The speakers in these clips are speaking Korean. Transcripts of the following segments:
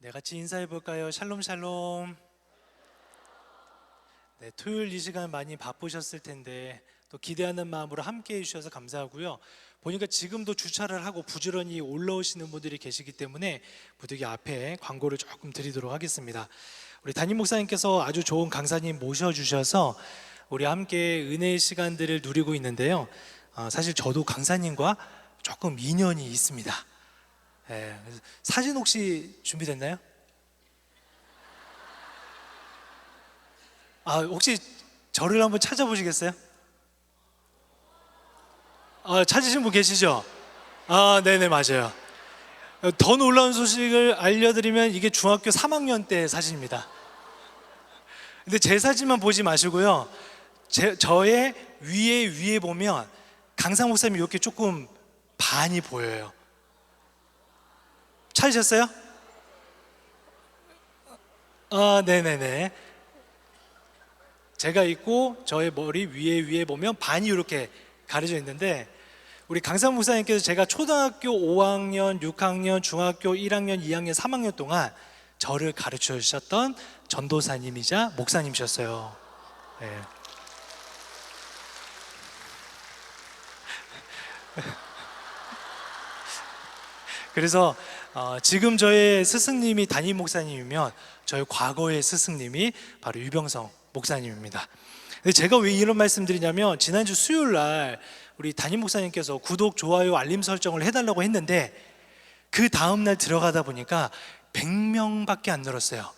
네, 같이 인사해 볼까요? 샬롬 샬롬. 네, 토요일 이 시간 많이 바쁘셨을 텐데 또 기대하는 마음으로 함께 해주셔서 감사하고요. 보니까 지금도 주차를 하고 부지런히 올라오시는 분들이 계시기 때문에 부득이 앞에 광고를 조금 드리도록 하겠습니다. 우리 담임 목사님께서 아주 좋은 강사님 모셔주셔서 우리 함께 은혜의 시간들을 누리고 있는데요. 사실 저도 강사님과 조금 인연이 있습니다. 예, 사진 혹시 준비됐나요? 혹시 저를 한번 찾아보시겠어요? 찾으신 분 계시죠? 네네, 맞아요. 더 놀라운 소식을 알려드리면 이게 중학교 3학년 때 사진입니다. 근데 제 사진만 보지 마시고요. 저의 위에 보면 강상 목사님이 이렇게 조금 반이 보여요. 찾으셨어요? 네네네. 제가 있고 저의 머리 위에 보면 반이 이렇게 가려져 있는데, 우리 강산 목사님께서 제가 초등학교 5학년, 6학년, 중학교 1학년, 2학년, 3학년 동안 저를 가르쳐 주셨던 전도사님이자 목사님이셨어요. 네. 그래서 지금 저의 스승님이 담임 목사님이면 저의 과거의 스승님이 바로 유병성 목사님입니다. 근데 제가 왜 이런 말씀드리냐면, 지난주 수요일 날 우리 담임 목사님께서 구독, 좋아요, 알림 설정을 해달라고 했는데 그 다음날 들어가다 보니까 100명밖에 안 늘었어요.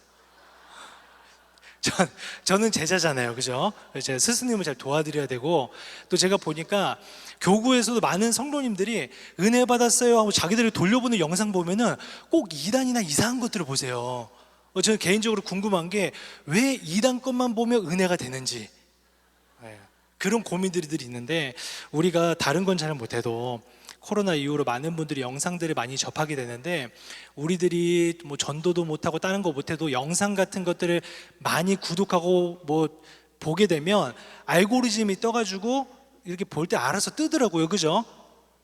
저는 제자잖아요, 그죠? 제가 스승님을 잘 도와드려야 되고, 또 제가 보니까 교구에서도 많은 성도님들이 은혜 받았어요 하고 자기들을 돌려보는 영상 보면은 꼭 2단이나 이상한 것들을 보세요. 저는 개인적으로 궁금한 게 왜 2단 것만 보면 은혜가 되는지, 그런 고민들이 있는데, 우리가 다른 건 잘 못해도 코로나 이후로 많은 분들이 영상들을 많이 접하게 되는데, 우리들이 뭐 전도도 못하고 다른 거 못해도 영상 같은 것들을 많이 구독하고 뭐 보게 되면 알고리즘이 떠가지고 이렇게 볼 때 알아서 뜨더라고요, 그죠?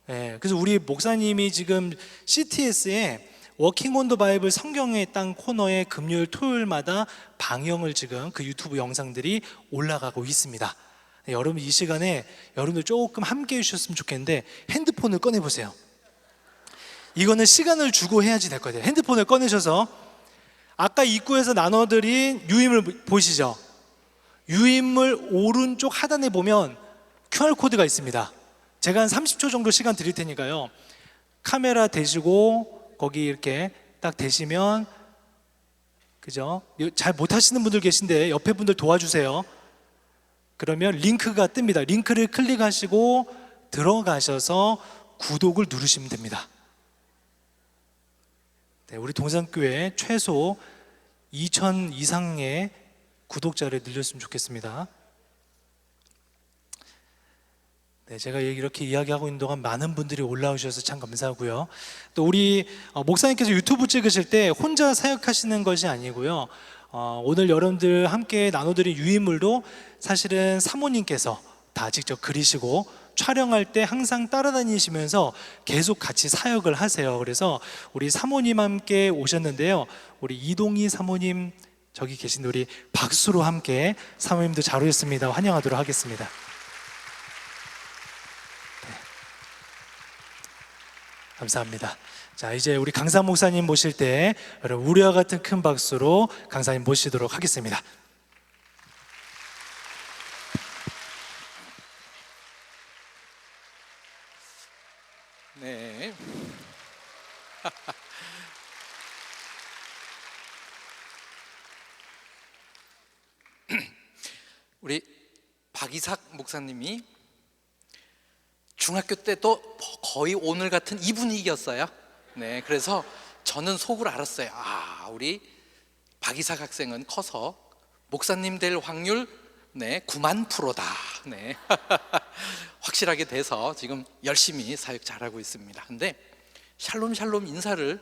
그래서 우리 목사님이 지금 CTS에 워킹 온 더 바이블 성경의 땅 코너에 금요일 토요일마다 방영을 지금 그 유튜브 영상들이 올라가고 있습니다. 여러분, 이 시간에 여러분들 조금 함께 해주셨으면 좋겠는데 핸드폰을 꺼내보세요. 이거는 시간을 주고 해야지 될 거예요. 핸드폰을 꺼내셔서 아까 입구에서 나눠드린 유인물 보이시죠? 유인물 오른쪽 하단에 보면 QR코드가 있습니다. 제가 한 30초 정도 시간 드릴 테니까요, 카메라 대시고 거기 이렇게 딱 대시면, 그죠? 잘 못하시는 분들 계신데 옆에 분들 도와주세요. 그러면 링크가 뜹니다. 링크를 클릭하시고 들어가셔서 구독을 누르시면 됩니다. 네, 우리 동산교회 최소 2,000 이상의 구독자를 늘렸으면 좋겠습니다. 네, 제가 이렇게 이야기하고 있는 동안 많은 분들이 올라오셔서 참 감사하고요. 또 우리 목사님께서 유튜브 찍으실 때 혼자 사역하시는 것이 아니고요, 오늘 여러분들 함께 나눠드린 유인물도 사실은 사모님께서 다 직접 그리시고 촬영할 때 항상 따라다니시면서 계속 같이 사역을 하세요. 그래서 우리 사모님 함께 오셨는데요, 우리 이동희 사모님 저기 계신, 우리 박수로 함께 사모님도 잘 오셨습니다 환영하도록 하겠습니다. 감사합니다. 자, 이제 우리 강사 목사님 모실 때 여러분 우리와 같은 큰 박수로 강사님 모시도록 하겠습니다. 네. 우리 박이삭 목사님이 중학교 때도 거의 오늘 같은 이 분위기였어요. 네, 그래서 저는 속으로 알았어요. 우리 박이삭 학생은 커서 목사님 될 확률 9만 %다. 네. 확실하게 돼서 지금 열심히 사역 잘하고 있습니다. 근데 샬롬 샬롬 인사를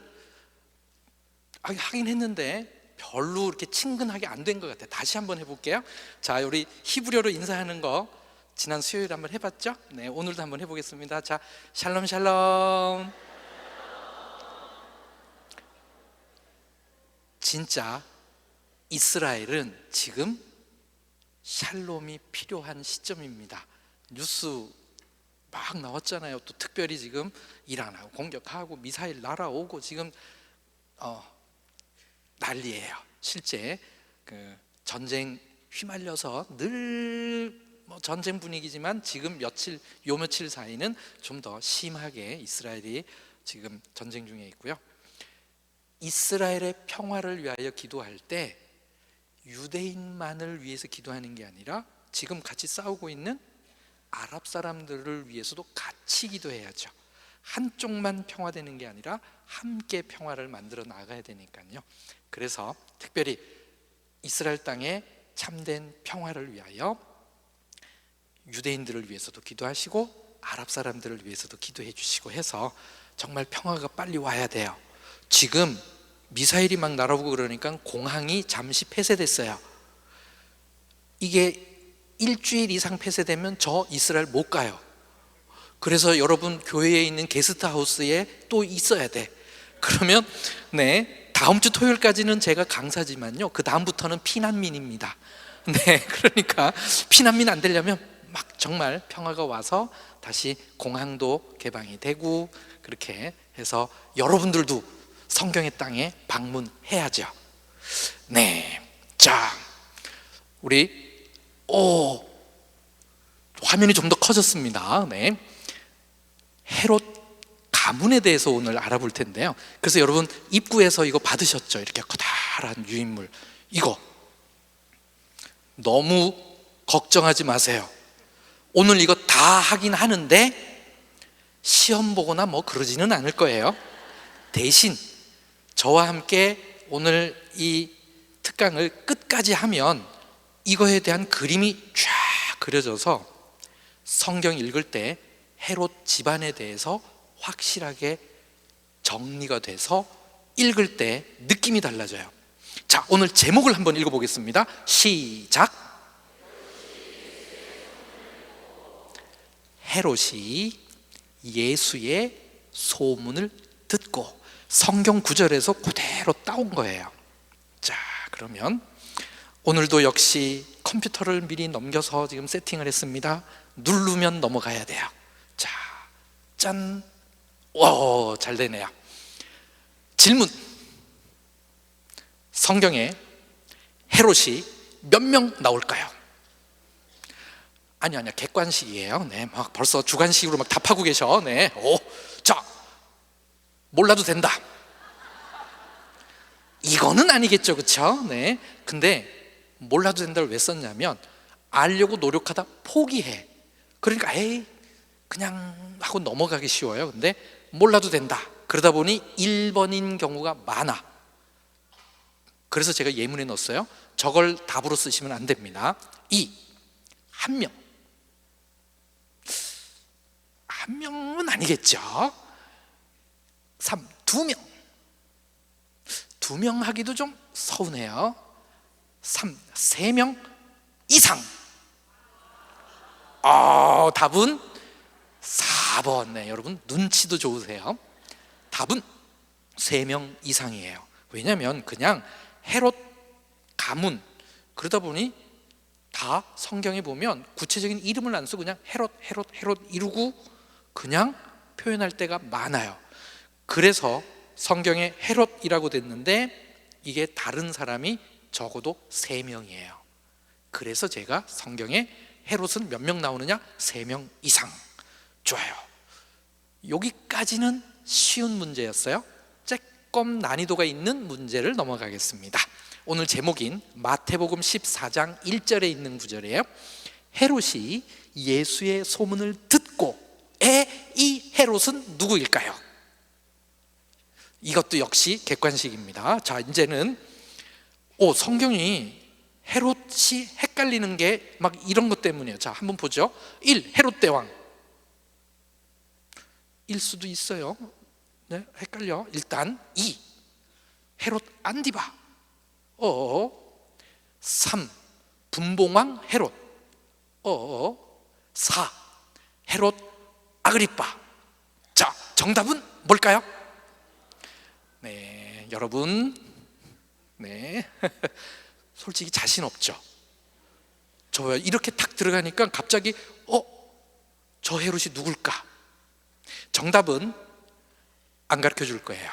하긴 했는데 별로 이렇게 친근하게 안 된 것 같아요. 다시 한번 해볼게요. 자, 우리 히브리어로 인사하는 거 지난 수요일에 한번 해봤죠? 네, 오늘도 한번 해보겠습니다. 자, 샬롬 샬롬. 진짜 이스라엘은 지금 샬롬이 필요한 시점입니다. 뉴스 막 나왔잖아요. 또 특별히 지금 이란하고 공격하고 미사일 날아오고 지금 난리예요. 실제 그 전쟁 휘말려서 늘 전쟁 분위기지만 지금 요 며칠 사이는 좀 더 심하게 이스라엘이 지금 전쟁 중에 있고요. 이스라엘의 평화를 위하여 기도할 때 유대인만을 위해서 기도하는 게 아니라 지금 같이 싸우고 있는 아랍 사람들을 위해서도 같이 기도해야죠. 한쪽만 평화되는 게 아니라 함께 평화를 만들어 나가야 되니까요. 그래서 특별히 이스라엘 땅에 참된 평화를 위하여 유대인들을 위해서도 기도하시고 아랍 사람들을 위해서도 기도해 주시고 해서 정말 평화가 빨리 와야 돼요. 지금 미사일이 막 날아오고 그러니까 공항이 잠시 폐쇄됐어요. 이게 일주일 이상 폐쇄되면 저 이스라엘 못 가요. 그래서 여러분 교회에 있는 게스트하우스에 또 있어야 돼. 그러면 다음 주 토요일까지는 제가 강사지만요, 그 다음부터는 피난민입니다. 그러니까 피난민 안 되려면 막 정말 평화가 와서 다시 공항도 개방이 되고 그렇게 해서 여러분들도 성경의 땅에 방문해야죠. 자, 우리 화면이 좀 더 커졌습니다. 헤롯 가문에 대해서 오늘 알아볼 텐데요. 그래서 여러분 입구에서 이거 받으셨죠? 이렇게 커다란 유인물. 이거 너무 걱정하지 마세요. 오늘 이거 다 하긴 하는데 시험 보거나 뭐 그러지는 않을 거예요. 대신 저와 함께 오늘 이 특강을 끝까지 하면 이거에 대한 그림이 쫙 그려져서 성경 읽을 때 헤롯 집안에 대해서 확실하게 정리가 돼서 읽을 때 느낌이 달라져요. 자, 오늘 제목을 한번 읽어보겠습니다. 시작. 헤롯이 예수의 소문을 듣고. 성경 구절에서 그대로 따온 거예요. 자, 그러면 오늘도 역시 컴퓨터를 미리 넘겨서 지금 세팅을 했습니다. 누르면 넘어가야 돼요. 자, 짠. 와, 잘 되네요. 질문. 성경에 헤롯이 몇 명 나올까요? 아니야, 객관식이에요. 막 벌써 주관식으로 막 답하고 계셔. 자, 몰라도 된다. 이거는 아니겠죠, 그렇죠? 근데 몰라도 된다를 왜 썼냐면 알려고 노력하다 포기해. 그러니까 그냥 하고 넘어가기 쉬워요. 근데 몰라도 된다. 그러다 보니 1번인 경우가 많아. 그래서 제가 예문에 넣었어요. 저걸 답으로 쓰시면 안 됩니다. 2. 한 명. 한 명은 아니겠죠. 3. 두 명. 두 명 하기도 좀 서운해요. 3. 세 명 이상. 답은 4번. 여러분 눈치도 좋으세요. 답은 3명 이상이에요. 왜냐하면 그냥 헤롯 가문, 그러다 보니 다 성경에 보면 구체적인 이름을 안 쓰고 그냥 헤롯 이루고 그냥 표현할 때가 많아요. 그래서 성경에 헤롯이라고 됐는데 이게 다른 사람이 적어도 3명이에요. 그래서 제가 성경에 헤롯은 몇 명 나오느냐? 3명 이상. 좋아요. 여기까지는 쉬운 문제였어요. 조금 난이도가 있는 문제를 넘어가겠습니다. 오늘 제목인 마태복음 14장 1절에 있는 구절이에요. 헤롯이 예수의 소문을 듣고 이 헤롯은 누구일까요? 이것도 역시 객관식입니다. 자, 이제는 성경이 헤롯이 헷갈리는 게 막 이런 것 때문이에요. 자, 한번 보죠. 1. 헤롯 대왕. 일 수도 있어요. 헷갈려. 일단 2. 헤롯 안디바. 3. 분봉왕 헤롯. 4. 헤롯 아그리빠. 자, 정답은 뭘까요? 여러분 네. 솔직히 자신 없죠. 저 이렇게 탁 들어가니까 갑자기 저 헤롯이 누굴까? 정답은 안 가르쳐 줄 거예요.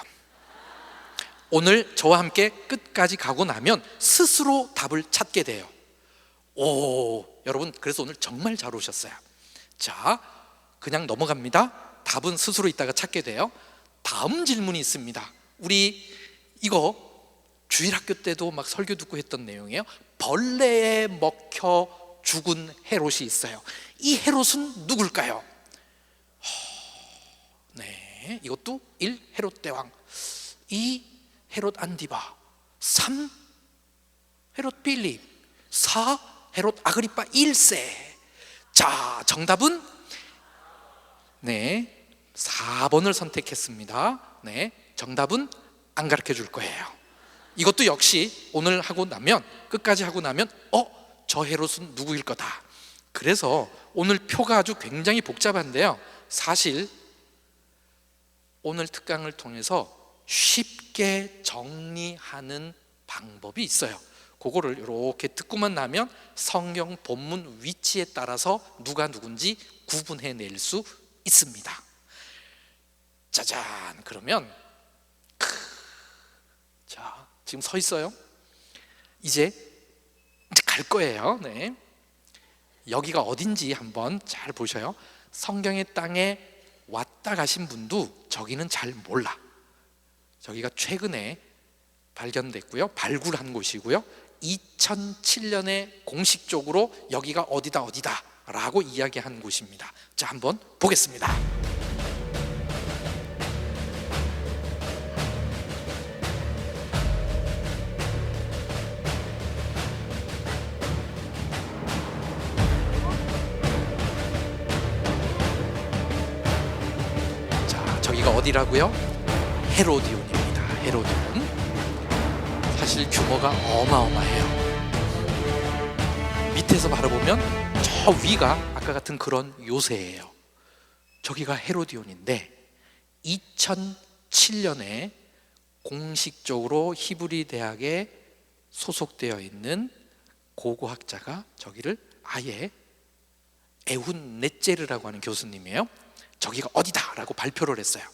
오늘 저와 함께 끝까지 가고 나면 스스로 답을 찾게 돼요. 여러분, 그래서 오늘 정말 잘 오셨어요. 자, 그냥 넘어갑니다. 답은 스스로 이따가 찾게 돼요. 다음 질문이 있습니다. 우리 이거 주일학교 때도 막 설교 듣고 했던 내용이에요. 벌레에 먹혀 죽은 헤롯이 있어요. 이 헤롯은 누굴까요? 네, 이것도 1. 헤롯 대왕, 2. 헤롯 안디바, 3. 헤롯 빌립, 4. 헤롯 아그리파 1세. 자, 정답은 4번을 선택했습니다. 정답은 안 가르쳐 줄 거예요. 이것도 역시 오늘 하고 나면, 끝까지 하고 나면 저 헤롯은 누구일 거다. 그래서 오늘 표가 아주 굉장히 복잡한데요, 사실 오늘 특강을 통해서 쉽게 정리하는 방법이 있어요. 그거를 이렇게 듣고만 나면 성경 본문 위치에 따라서 누가 누군지 구분해낼 수 있습니다. 짜잔. 그러면 자, 지금 서 있어요. 이제 갈 거예요. 네. 여기가 어딘지 한번 잘 보셔요. 성경의 땅에 왔다 가신 분도 저기는 잘 몰라. 저기가 최근에 발견됐고요, 발굴한 곳이고요, 2007년에 공식적으로 여기가 어디다 라고 이야기한 곳입니다. 자, 한번 보겠습니다. 자, 저기가 어디라고요? 헤로디온입니다. 헤로디온. 사실 규모가 어마어마해요. 밑에서 바라보면 저 위가 아까 같은 그런 요새예요. 저기가 헤로디온인데 2007년에 공식적으로 히브리 대학에 소속되어 있는 고고학자가 저기를 아예 에훈 넷제르라고 하는 교수님이에요. 저기가 어디다라고 발표를 했어요.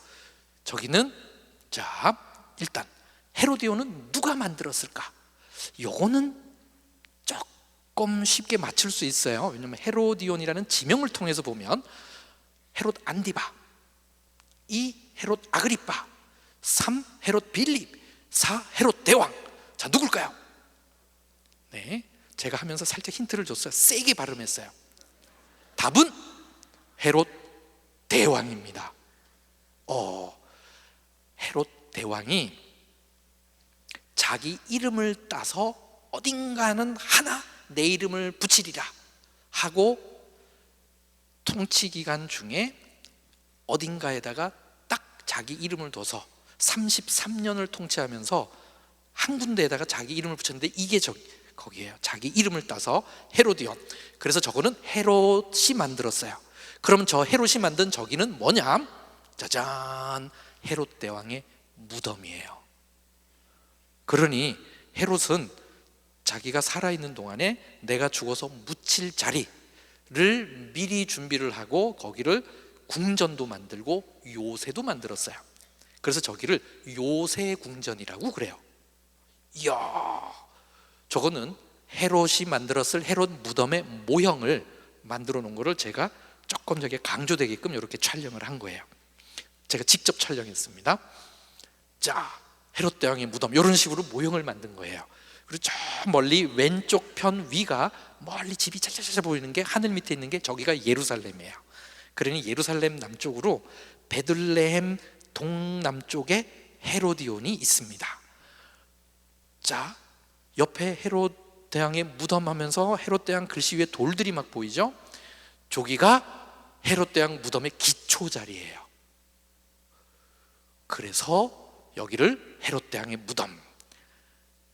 저기는, 자, 일단 헤로디온은 누가 만들었을까? 요거는 조금 쉽게 맞출 수 있어요. 왜냐하면 헤로디온이라는 지명을 통해서 보면 헤롯 안디바, 2. 헤롯 아그리파, 3. 헤롯 빌립, 4. 헤롯 대왕. 자, 누굴까요? 네, 제가 하면서 살짝 힌트를 줬어요. 세게 발음했어요. 답은 헤롯 대왕입니다. 헤롯 대왕이 자기 이름을 따서 어딘가는 하나 내 이름을 붙이리라 하고 통치 기간 중에 어딘가에다가 딱 자기 이름을 둬서 33년을 통치하면서 한 군데에다가 자기 이름을 붙였는데 이게 거기에요. 자기 이름을 따서 헤로디온. 그래서 저거는 헤롯이 만들었어요. 그럼 저 헤롯이 만든 저기는 뭐냐? 짜잔, 헤롯 대왕의 무덤이에요. 그러니 헤롯은 자기가 살아있는 동안에 내가 죽어서 묻힐 자리를 미리 준비를 하고 거기를 궁전도 만들고 요새도 만들었어요. 그래서 저기를 요새 궁전이라고 그래요. 이야, 저거는 헤롯이 만들었을 헤롯 무덤의 모형을 만들어 놓은 거를 제가 조금 저게 강조되게끔 이렇게 촬영을 한 거예요. 제가 직접 촬영했습니다. 자, 헤롯 대왕의 무덤, 이런 식으로 모형을 만든 거예요. 그리고 저 멀리 왼쪽 편 위가 멀리 집이 차차차 보이는 게, 하늘 밑에 있는 게 저기가 예루살렘이에요. 그러니 예루살렘 남쪽으로 베들레헴 동남쪽에 헤로디온이 있습니다. 자, 옆에 헤롯 대왕의 무덤 하면서 헤롯 대왕 글씨 위에 돌들이 막 보이죠? 저기가 헤롯 대왕 무덤의 기초 자리예요. 그래서 여기를 헤롯 대왕의 무덤,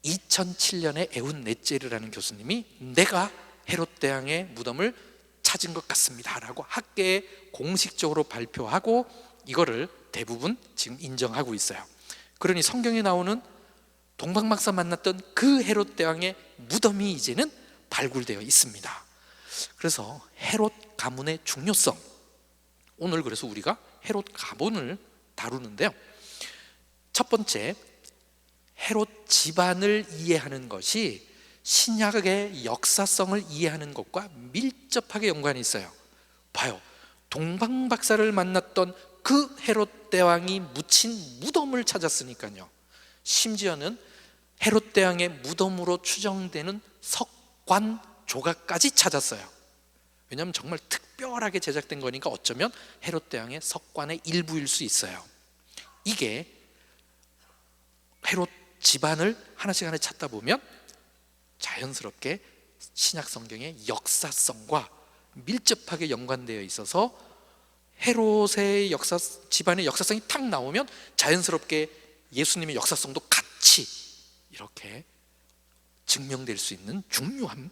2007년에 에훈 넷제르라는 교수님이 내가 헤롯 대왕의 무덤을 찾은 것 같습니다 라고 학계에 공식적으로 발표하고 이거를 대부분 지금 인정하고 있어요. 그러니 성경에 나오는 동방박사 만났던 그 헤롯 대왕의 무덤이 이제는 발굴되어 있습니다. 그래서 헤롯 가문의 중요성, 오늘 그래서 우리가 헤롯 가문을 다루는데요. 첫 번째, 헤롯 집안을 이해하는 것이 신약의 역사성을 이해하는 것과 밀접하게 연관이 있어요. 봐요, 동방박사를 만났던 그 헤롯 대왕이 묻힌 무덤을 찾았으니까요. 심지어는 헤롯 대왕의 무덤으로 추정되는 석관 조각까지 찾았어요. 왜냐하면 정말 특별하게 제작된 거니까 어쩌면 헤롯 대왕의 석관의 일부일 수 있어요. 이게 헤롯 집안을 하나씩 하나 찾다 보면 자연스럽게 신약 성경의 역사성과 밀접하게 연관되어 있어서 헤롯의 집안의 역사성이 탁 나오면 자연스럽게 예수님의 역사성도 같이 이렇게 증명될 수 있는 중요한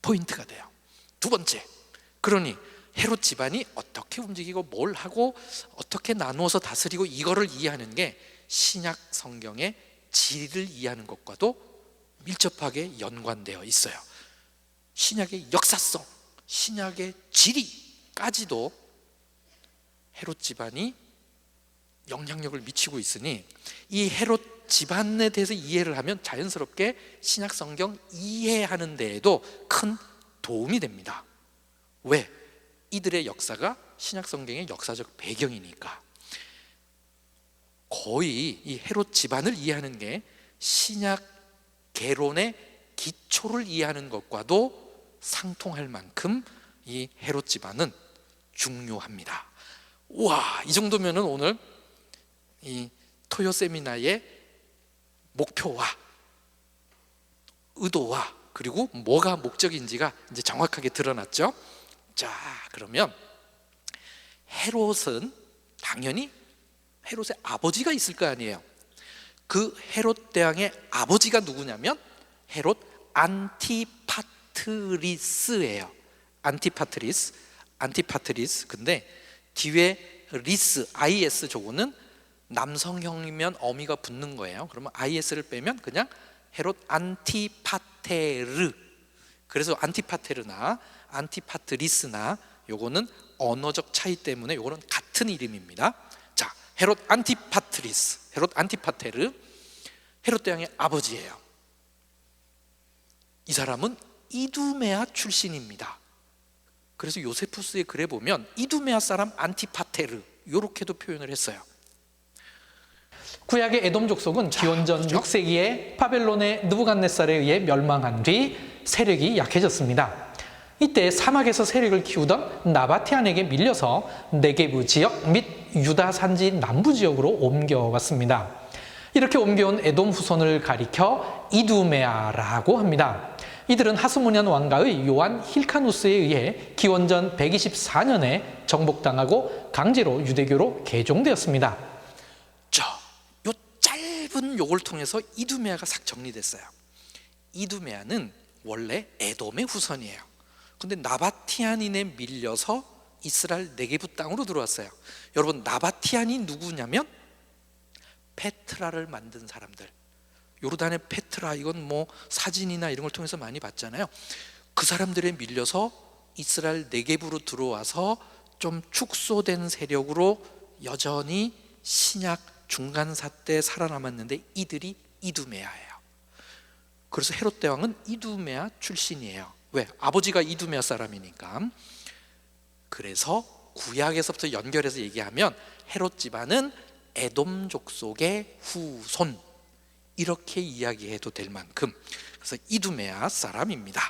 포인트가 돼요. 두 번째, 그러니 헤롯 집안이 어떻게 움직이고 뭘 하고 어떻게 나누어서 다스리고 이거를 이해하는 게 신약 성경의 질을 이해하는 것과도 밀접하게 연관되어 있어요. 신약의 역사성, 신약의 지리까지도 헤롯 집안이 영향력을 미치고 있으니 이 헤롯 집안에 대해서 이해를 하면 자연스럽게 신약 성경 이해하는 데에도 큰 도움이 됩니다. 왜? 이들의 역사가 신약 성경의 역사적 배경이니까. 거의 이 헤롯 집안을 이해하는 게 신약 개론의 기초를 이해하는 것과도 상통할 만큼 이 헤롯 집안은 중요합니다. 와, 이 정도면은 오늘 이 토요 세미나의 목표와 의도와 그리고 뭐가 목적인지가 이제 정확하게 드러났죠. 자, 그러면 헤롯은 당연히 헤롯의 아버지가 있을 거 아니에요. 그 헤롯 대왕의 아버지가 누구냐면 헤롯 안티파트리스예요. 안티파트리스. 근데 뒤에 리스, IS 저거는 남성형이면 어미가 붙는 거예요. 그러면 IS를 빼면 그냥 헤롯 안티파테르. 그래서 안티파테르나 안티파트리스나 요거는 언어적 차이 때문에 요거는 같은 이름입니다. 자, 헤롯 안티파트리스, 헤롯 안티파테르, 헤롯 대왕의 아버지예요. 이 사람은 이두메아 출신입니다. 그래서 요세푸스의 글에 보면 이두메아 사람 안티파테르 이렇게도 표현을 했어요. 구약의 에돔 족속은 기원전 6세기에 바벨론의 느부갓네살에 의해 멸망한 뒤 세력이 약해졌습니다. 이때 사막에서 세력을 키우던 나바티안에게 밀려서 네게브 지역 및 유다 산지 남부 지역으로 옮겨왔습니다. 이렇게 옮겨온 에돔 후손을 가리켜 이두메아라고 합니다. 이들은 하스모니안 왕가의 요한 힐카누스에 의해 기원전 124년에 정복당하고 강제로 유대교로 개종되었습니다. 자, 요 짧은 요걸 통해서 이두메아가 싹 정리됐어요. 이두메아는 원래 에돔의 후손이에요. 근데 나바티안인에 밀려서 이스라엘 네게브 땅으로 들어왔어요. 여러분, 나바티안이 누구냐면 페트라를 만든 사람들. 요르단의 페트라, 이건 뭐 사진이나 이런 걸 통해서 많이 봤잖아요. 그 사람들에 밀려서 이스라엘 네게브로 들어와서 좀 축소된 세력으로 여전히 신약 중간사 때 살아남았는데 이들이 이두메아예요. 그래서 헤롯 대왕은 이두메아 출신이에요. 왜? 아버지가 이두메아 사람이니까. 그래서 구약에서부터 연결해서 얘기하면 헤롯 집안은 에돔 족속의 후손, 이렇게 이야기해도 될 만큼, 그래서 이두메아 사람입니다.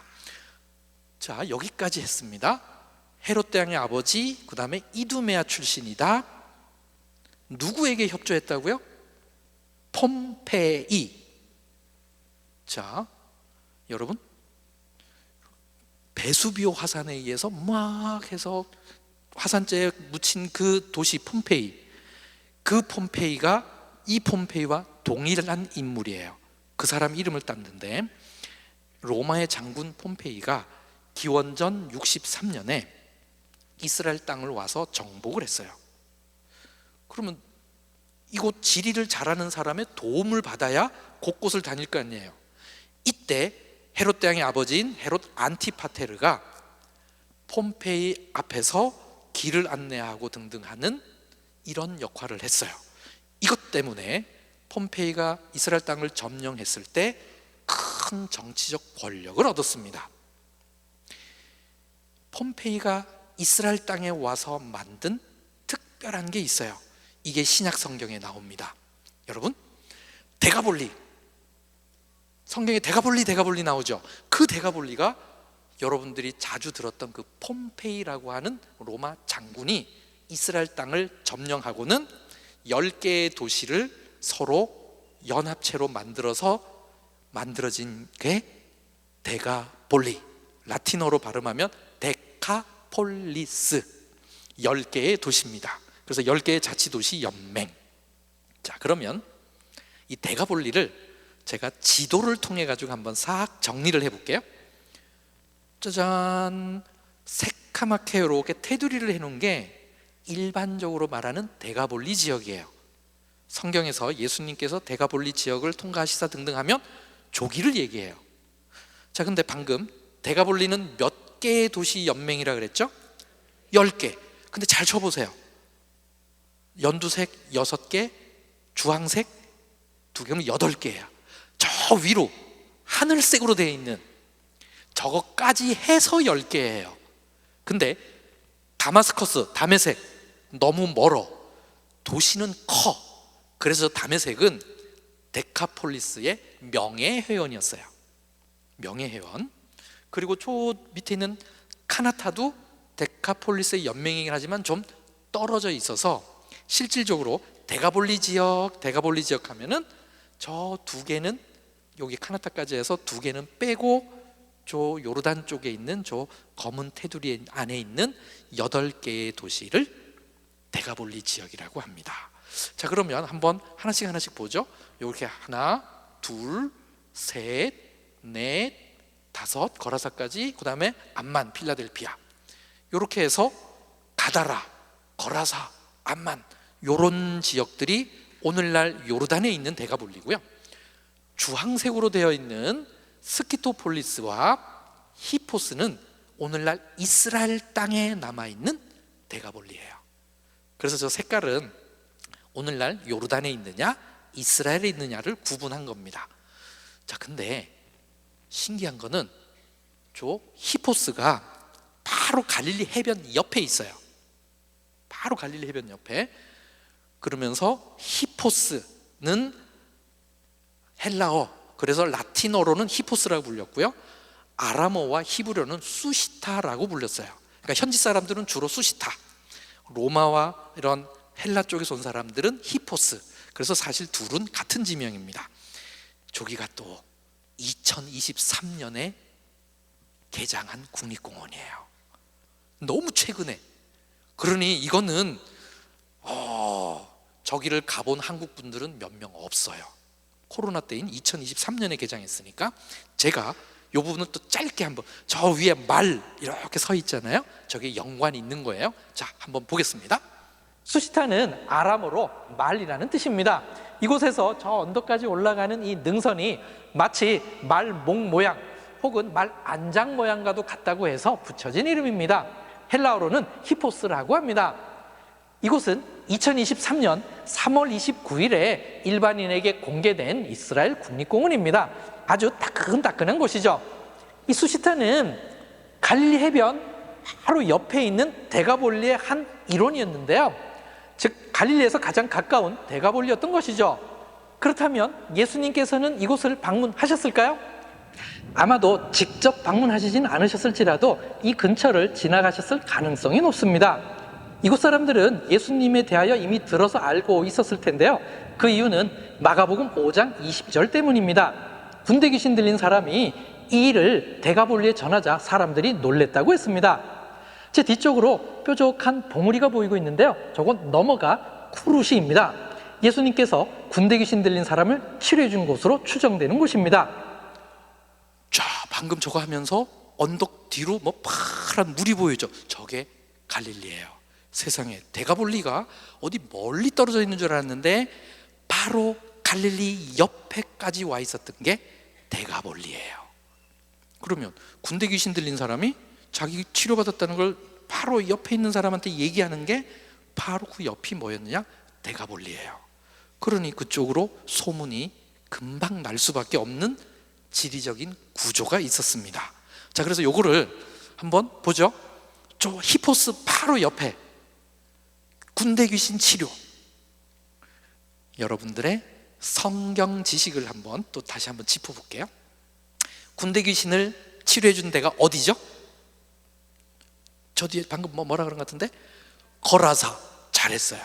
자, 여기까지 했습니다. 헤롯 대왕의 아버지, 그 다음에 이두메아 출신이다. 누구에게 협조했다고요? 폼페이. 자, 여러분, 베수비오 화산에 의해서 막 해서 화산재에 묻힌 그 도시 폼페이, 그 폼페이가 이 폼페이와 동일한 인물이에요. 그 사람 이름을 땄는데, 로마의 장군 폼페이가 기원전 63년에 이스라엘 땅을 와서 정복을 했어요. 그러면 이곳 지리를 잘하는 사람의 도움을 받아야 곳곳을 다닐 거 아니에요. 이때 헤롯 대왕의 아버지인 헤롯 안티파테르가 폼페이 앞에서 길을 안내하고 등등 하는 이런 역할을 했어요. 이것 때문에 폼페이가 이스라엘 땅을 점령했을 때 큰 정치적 권력을 얻었습니다. 폼페이가 이스라엘 땅에 와서 만든 특별한 게 있어요. 이게 신약 성경에 나옵니다. 여러분, 데가볼리, 성경에 데가볼리 나오죠. 그 데가볼리가 여러분들이 자주 들었던 그 폼페이라고 하는 로마 장군이 이스라엘 땅을 점령하고는 10개의 도시를 서로 연합체로 만들어진 게 데가볼리, 라틴어로 발음하면 데카폴리스, 10개의 도시입니다. 그래서 10개의 자치도시 연맹. 자, 그러면 이 데가볼리를 제가 지도를 통해 가지고 한번 싹 정리를 해볼게요. 짜잔, 새카맣게 이렇게 테두리를 해놓은 게 일반적으로 말하는 데가볼리 지역이에요. 성경에서 예수님께서 데가볼리 지역을 통과하시사 등등 하면 조기를 얘기해요. 자, 근데 방금 데가볼리는 몇 개의 도시 연맹이라 그랬죠? 10개. 근데 잘 쳐보세요. 연두색 6개, 주황색 2개면 8개예요. 저 위로 하늘색으로 되어 있는 저거까지 해서 10개예요. 근데 다마스커스, 다메섹 너무 멀어. 도시는 커. 그래서 다메섹은 데카폴리스의 명예회원이었어요. 명예회원. 그리고 저 밑에 있는 카나타도 데카폴리스의 연맹이긴 하지만 좀 떨어져 있어서 실질적으로 데가볼리 지역 하면은 저 2개는 여기 카나타까지 해서 2개는 빼고 저 요르단 쪽에 있는 저 검은 테두리 안에 있는 8개의 도시를 데가볼리 지역이라고 합니다. 자, 그러면 한번 하나씩 보죠. 이렇게 하나, 둘, 셋, 넷, 다섯, 거라사까지, 그 다음에 암만, 필라델피아, 이렇게 해서 가다라, 거라사, 암만, 요런 지역들이 오늘날 요르단에 있는 데가볼리고요. 주황색으로 되어 있는 스키토폴리스와 히포스는 오늘날 이스라엘 땅에 남아있는 데가볼리예요. 그래서 저 색깔은 오늘날 요르단에 있느냐 이스라엘에 있느냐를 구분한 겁니다. 자, 근데 신기한 거는 저 히포스가 바로 갈릴리 해변 옆에 있어요. 바로 갈릴리 해변 옆에. 그러면서 히포스는 헬라어, 그래서 라틴어로는 히포스라고 불렸고요, 아람어와 히브리어는 수시타라고 불렸어요. 그러니까 현지 사람들은 주로 수시타, 로마와 이런 헬라 쪽에서 온 사람들은 히포스. 그래서 사실 둘은 같은 지명입니다. 저기가 또 2023년에 개장한 국립공원이에요. 너무 최근에. 그러니 이거는 저기를 가본 한국 분들은 몇 명 없어요. 코로나 때인 2023년에 개장했으니까. 제가 이 부분을 또 짧게 한번, 저 위에 말 이렇게 서 있잖아요. 저게 연관이 있는 거예요. 자, 한번 보겠습니다. 수시타는 아람어로 말이라는 뜻입니다. 이곳에서 저 언덕까지 올라가는 이 능선이 마치 말 목 모양 혹은 말 안장 모양과도 같다고 해서 붙여진 이름입니다. 헬라어로는 히포스라고 합니다. 이곳은 2023년 3월 29일에 일반인에게 공개된 이스라엘 국립공원입니다. 아주 따끈따끈한 곳이죠. 이 수시타는 갈릴리 해변 바로 옆에 있는 데가볼리의 한 일원이었는데요. 즉 갈릴리에서 가장 가까운 데가볼리였던 것이죠. 그렇다면 예수님께서는 이곳을 방문하셨을까요? 아마도 직접 방문하시진 않으셨을지라도 이 근처를 지나가셨을 가능성이 높습니다. 이곳 사람들은 예수님에 대하여 이미 들어서 알고 있었을 텐데요. 그 이유는 마가복음 5장 20절 때문입니다. 군대 귀신 들린 사람이 이 일을 데가볼리에 전하자 사람들이 놀랬다고 했습니다. 제 뒤쪽으로 뾰족한 봉우리가 보이고 있는데요. 저건 너머가 쿠루시입니다. 예수님께서 군대 귀신 들린 사람을 치료해 준 곳으로 추정되는 곳입니다. 자, 방금 저거 하면서 언덕 뒤로 뭐 파란 물이 보이죠. 저게 갈릴리예요. 세상에, 데가볼리가 어디 멀리 떨어져 있는 줄 알았는데 바로 갈릴리 옆에까지 와 있었던 게 데가볼리예요. 그러면 군대 귀신 들린 사람이 자기 치료받았다는 걸 바로 옆에 있는 사람한테 얘기하는 게 바로 그 옆이 뭐였느냐? 데가볼리예요. 그러니 그쪽으로 소문이 금방 날 수밖에 없는 지리적인 구조가 있었습니다. 자, 그래서 요거를 한번 보죠. 저 히포스 바로 옆에 군대 귀신 치료, 여러분들의 성경 지식을 한번 또 다시 한번 짚어볼게요. 군대 귀신을 치료해 준 데가 어디죠? 저 뒤에 방금 뭐라 그런 것 같은데? 거라사. 잘했어요.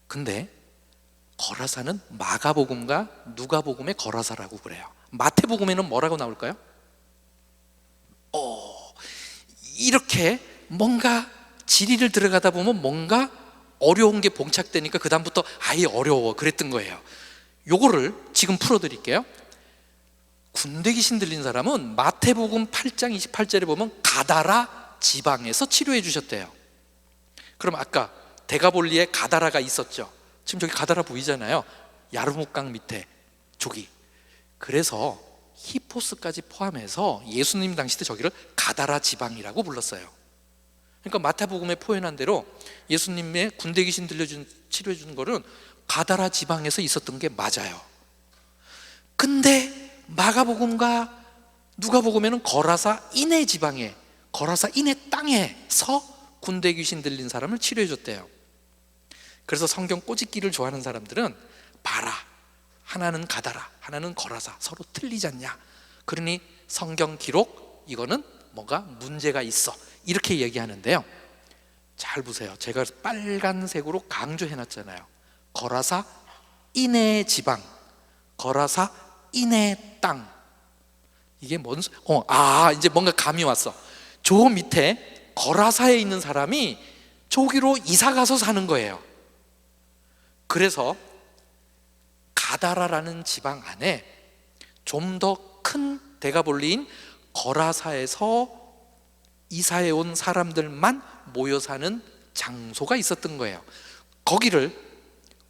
근데 거라사는 마가복음과 누가복음의 거라사라고 그래요. 마태복음에는 뭐라고 나올까요? 이렇게 뭔가 지리를 들어가다 보면 뭔가 어려운 게 봉착되니까 그 다음부터 아예 어려워 그랬던 거예요. 요거를 지금 풀어드릴게요. 군대 귀신 들린 사람은 마태복음 8장 28절에 보면 가다라 지방에서 치료해 주셨대요. 그럼 아까 데가볼리에 가다라가 있었죠. 지금 저기 가다라 보이잖아요. 야르묵강 밑에 저기. 그래서 히포스까지 포함해서 예수님 당시 때 저기를 가다라 지방이라고 불렀어요. 그러니까 마태복음에 표현한 대로 예수님의 군대 귀신 치료해 준 거는 가다라 지방에서 있었던 게 맞아요. 근데 마가복음과 누가복음에는 거라사 이내 지방에, 거라사 이내 땅에서 군대 귀신 들린 사람을 치료해 줬대요. 그래서 성경 꼬집기를 좋아하는 사람들은 봐라, 하나는 가다라, 하나는 거라사, 서로 틀리지 않냐. 그러니 성경 기록 이거는 뭔가 문제가 있어, 이렇게 얘기하는데요. 잘 보세요. 제가 빨간색으로 강조해 놨잖아요. 거라사 이내 지방, 거라사 이내 땅. 이게 뭔 이제 뭔가 감이 왔어. 저 밑에 거라사에 있는 사람이 저기로 이사 가서 사는 거예요. 그래서 가다라라는 지방 안에 좀 더 큰 데가볼리인 거라사에서 이사해 온 사람들만 모여 사는 장소가 있었던 거예요. 거기를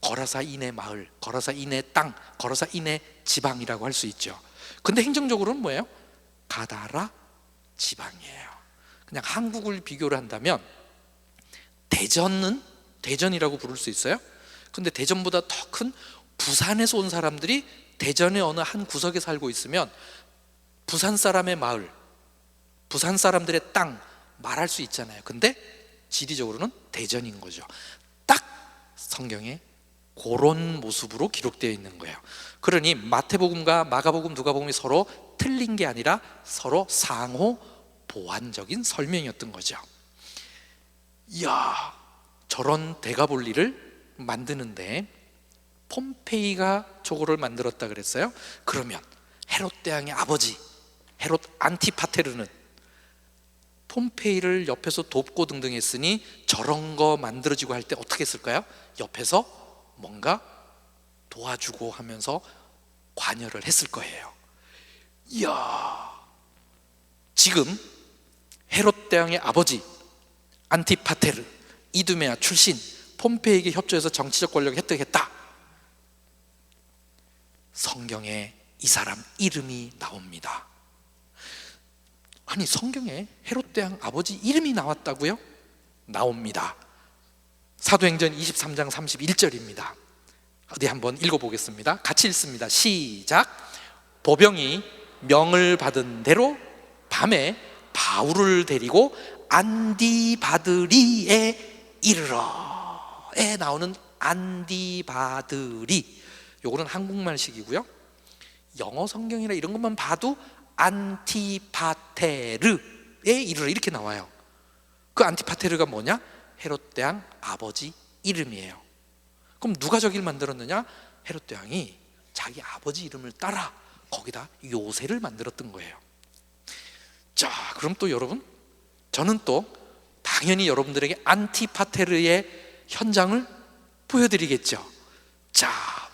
거라사 이내 마을, 거라사 이내 땅, 거라사 이내 지방이라고 할 수 있죠. 근데 행정적으로는 뭐예요? 가다라 지방이에요. 그냥 한국을 비교를 한다면 대전은 대전이라고 부를 수 있어요. 근데 대전보다 더 큰 부산에서 온 사람들이 대전의 어느 한 구석에 살고 있으면 부산 사람의 마을, 부산 사람들의 땅 말할 수 있잖아요. 근데 지리적으로는 대전인 거죠. 딱 성경에 그런 모습으로 기록되어 있는 거예요. 그러니 마태복음과 마가복음, 누가복음이 서로 틀린 게 아니라 서로 상호 보완적인 설명이었던 거죠. 이야, 저런 데가볼리를 만드는데 폼페이가 저거를 만들었다 그랬어요. 그러면 헤롯 대왕의 아버지 헤롯 안티파테르는 폼페이를 옆에서 돕고 등등 했으니 저런 거 만들어지고 할 때 어떻게 했을까요? 옆에서 뭔가 도와주고 하면서 관여를 했을 거예요. 이야, 지금 헤롯 대왕의 아버지 안티파테르, 이두메아 출신, 폼페이에게 협조해서 정치적 권력을 획득했다. 성경에 이 사람 이름이 나옵니다. 아니, 성경에 헤롯 대왕 아버지 이름이 나왔다고요? 나옵니다. 사도행전 23장 31절입니다. 어디 한번 읽어보겠습니다. 같이 읽습니다. 시작. 보병이 명을 받은 대로 밤에 바울을 데리고 안디바드리에 이르러에 나오는 안디바드리, 요거는 한국말식이고요. 영어 성경이나 이런 것만 봐도 안티파테르에 이르러 이렇게 나와요. 그 안티파테르가 뭐냐? 헤롯 대왕 아버지 이름이에요. 그럼 누가 저길 만들었느냐? 헤롯 대왕이 자기 아버지 이름을 따라 거기다 요새를 만들었던 거예요. 자, 그럼 또 여러분, 저는 또 당연히 여러분들에게 안티파테르의 현장을 보여드리겠죠. 자,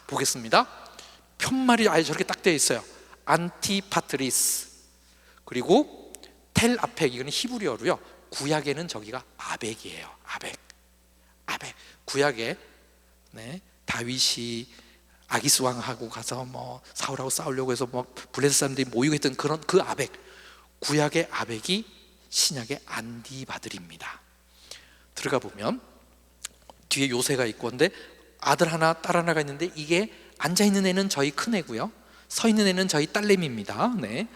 보겠습니다. 편말이 아예 저렇게 딱 되어 있어요. 안티파트리스. 그리고 텔 아펙, 이거는 히브리어로요. 구약에는 저기가 아벡이에요. 아벡. 구약에 다윗이 아기스 왕하고 가서 뭐 사울하고 싸우려고 해서 뭐 블레셋 사람들이 모이고 했던 그런 그 아벡, 구약의 아벡이 신약의 안디바들입니다. 들어가 보면 뒤에 요새가 있고 근데 아들 하나 딸 하나가 있는데 이게 앉아있는 애는 저희 큰 애고요, 서 있는 애는 저희 딸내미입니다. 네.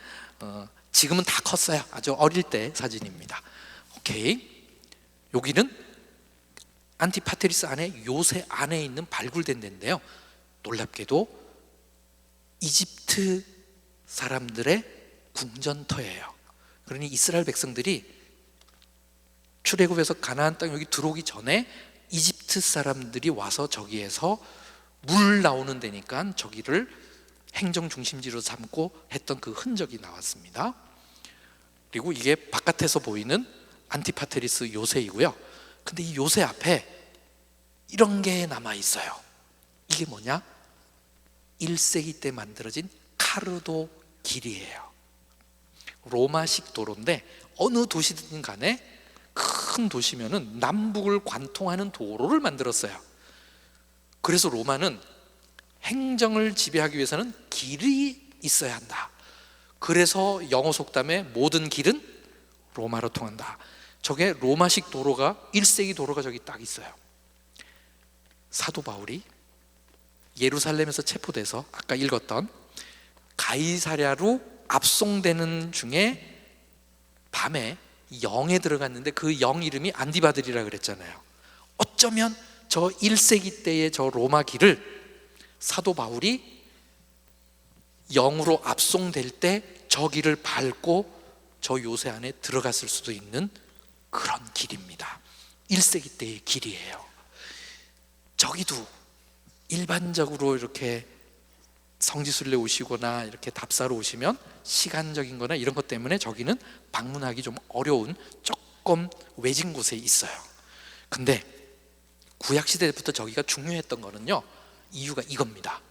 지금은 다 컸어요. 아주 어릴 때 사진입니다. 오케이. 여기는 안티파테리스 안에 요새 안에 있는 발굴된 데인데요, 놀랍게도 이집트 사람들의 궁전터예요. 그러니 이스라엘 백성들이 출애굽에서 가나안 땅 여기 들어오기 전에 이집트 사람들이 와서 저기에서 물 나오는 데니까 저기를 행정 중심지로 삼고 했던 그 흔적이 나왔습니다. 그리고 이게 바깥에서 보이는 안티파테리스 요새이고요. 근데 이 요새 앞에 이런 게 남아 있어요. 이게 뭐냐? 1세기 때 만들어진 카르도 길이에요. 로마식 도로인데 어느 도시든 간에 큰 도시면은 남북을 관통하는 도로를 만들었어요. 그래서 로마는 행정을 지배하기 위해서는 길이 있어야 한다. 그래서 영어 속담에 모든 길은 로마로 통한다. 저게 로마식 도로가 1세기 도로가 저기 딱 있어요. 사도 바울이 예루살렘에서 체포돼서 아까 읽었던 가이사랴로 압송되는 중에 밤에 영에 들어갔는데 그 영 이름이 안디바들이라 그랬잖아요. 어쩌면 저 1세기 때의 저 로마 길을 사도 바울이 영으로 압송될 때 저 길을 밟고 저 요새 안에 들어갔을 수도 있는 그런 길입니다. 1세기 때의 길이에요. 저기도 일반적으로 이렇게 성지순례 오시거나 이렇게 답사로 오시면 시간적인 거나 이런 것 때문에 저기는 방문하기 좀 어려운 조금 외진 곳에 있어요. 근데 구약시대부터 저기가 중요했던 거는요, 이유가 이겁니다.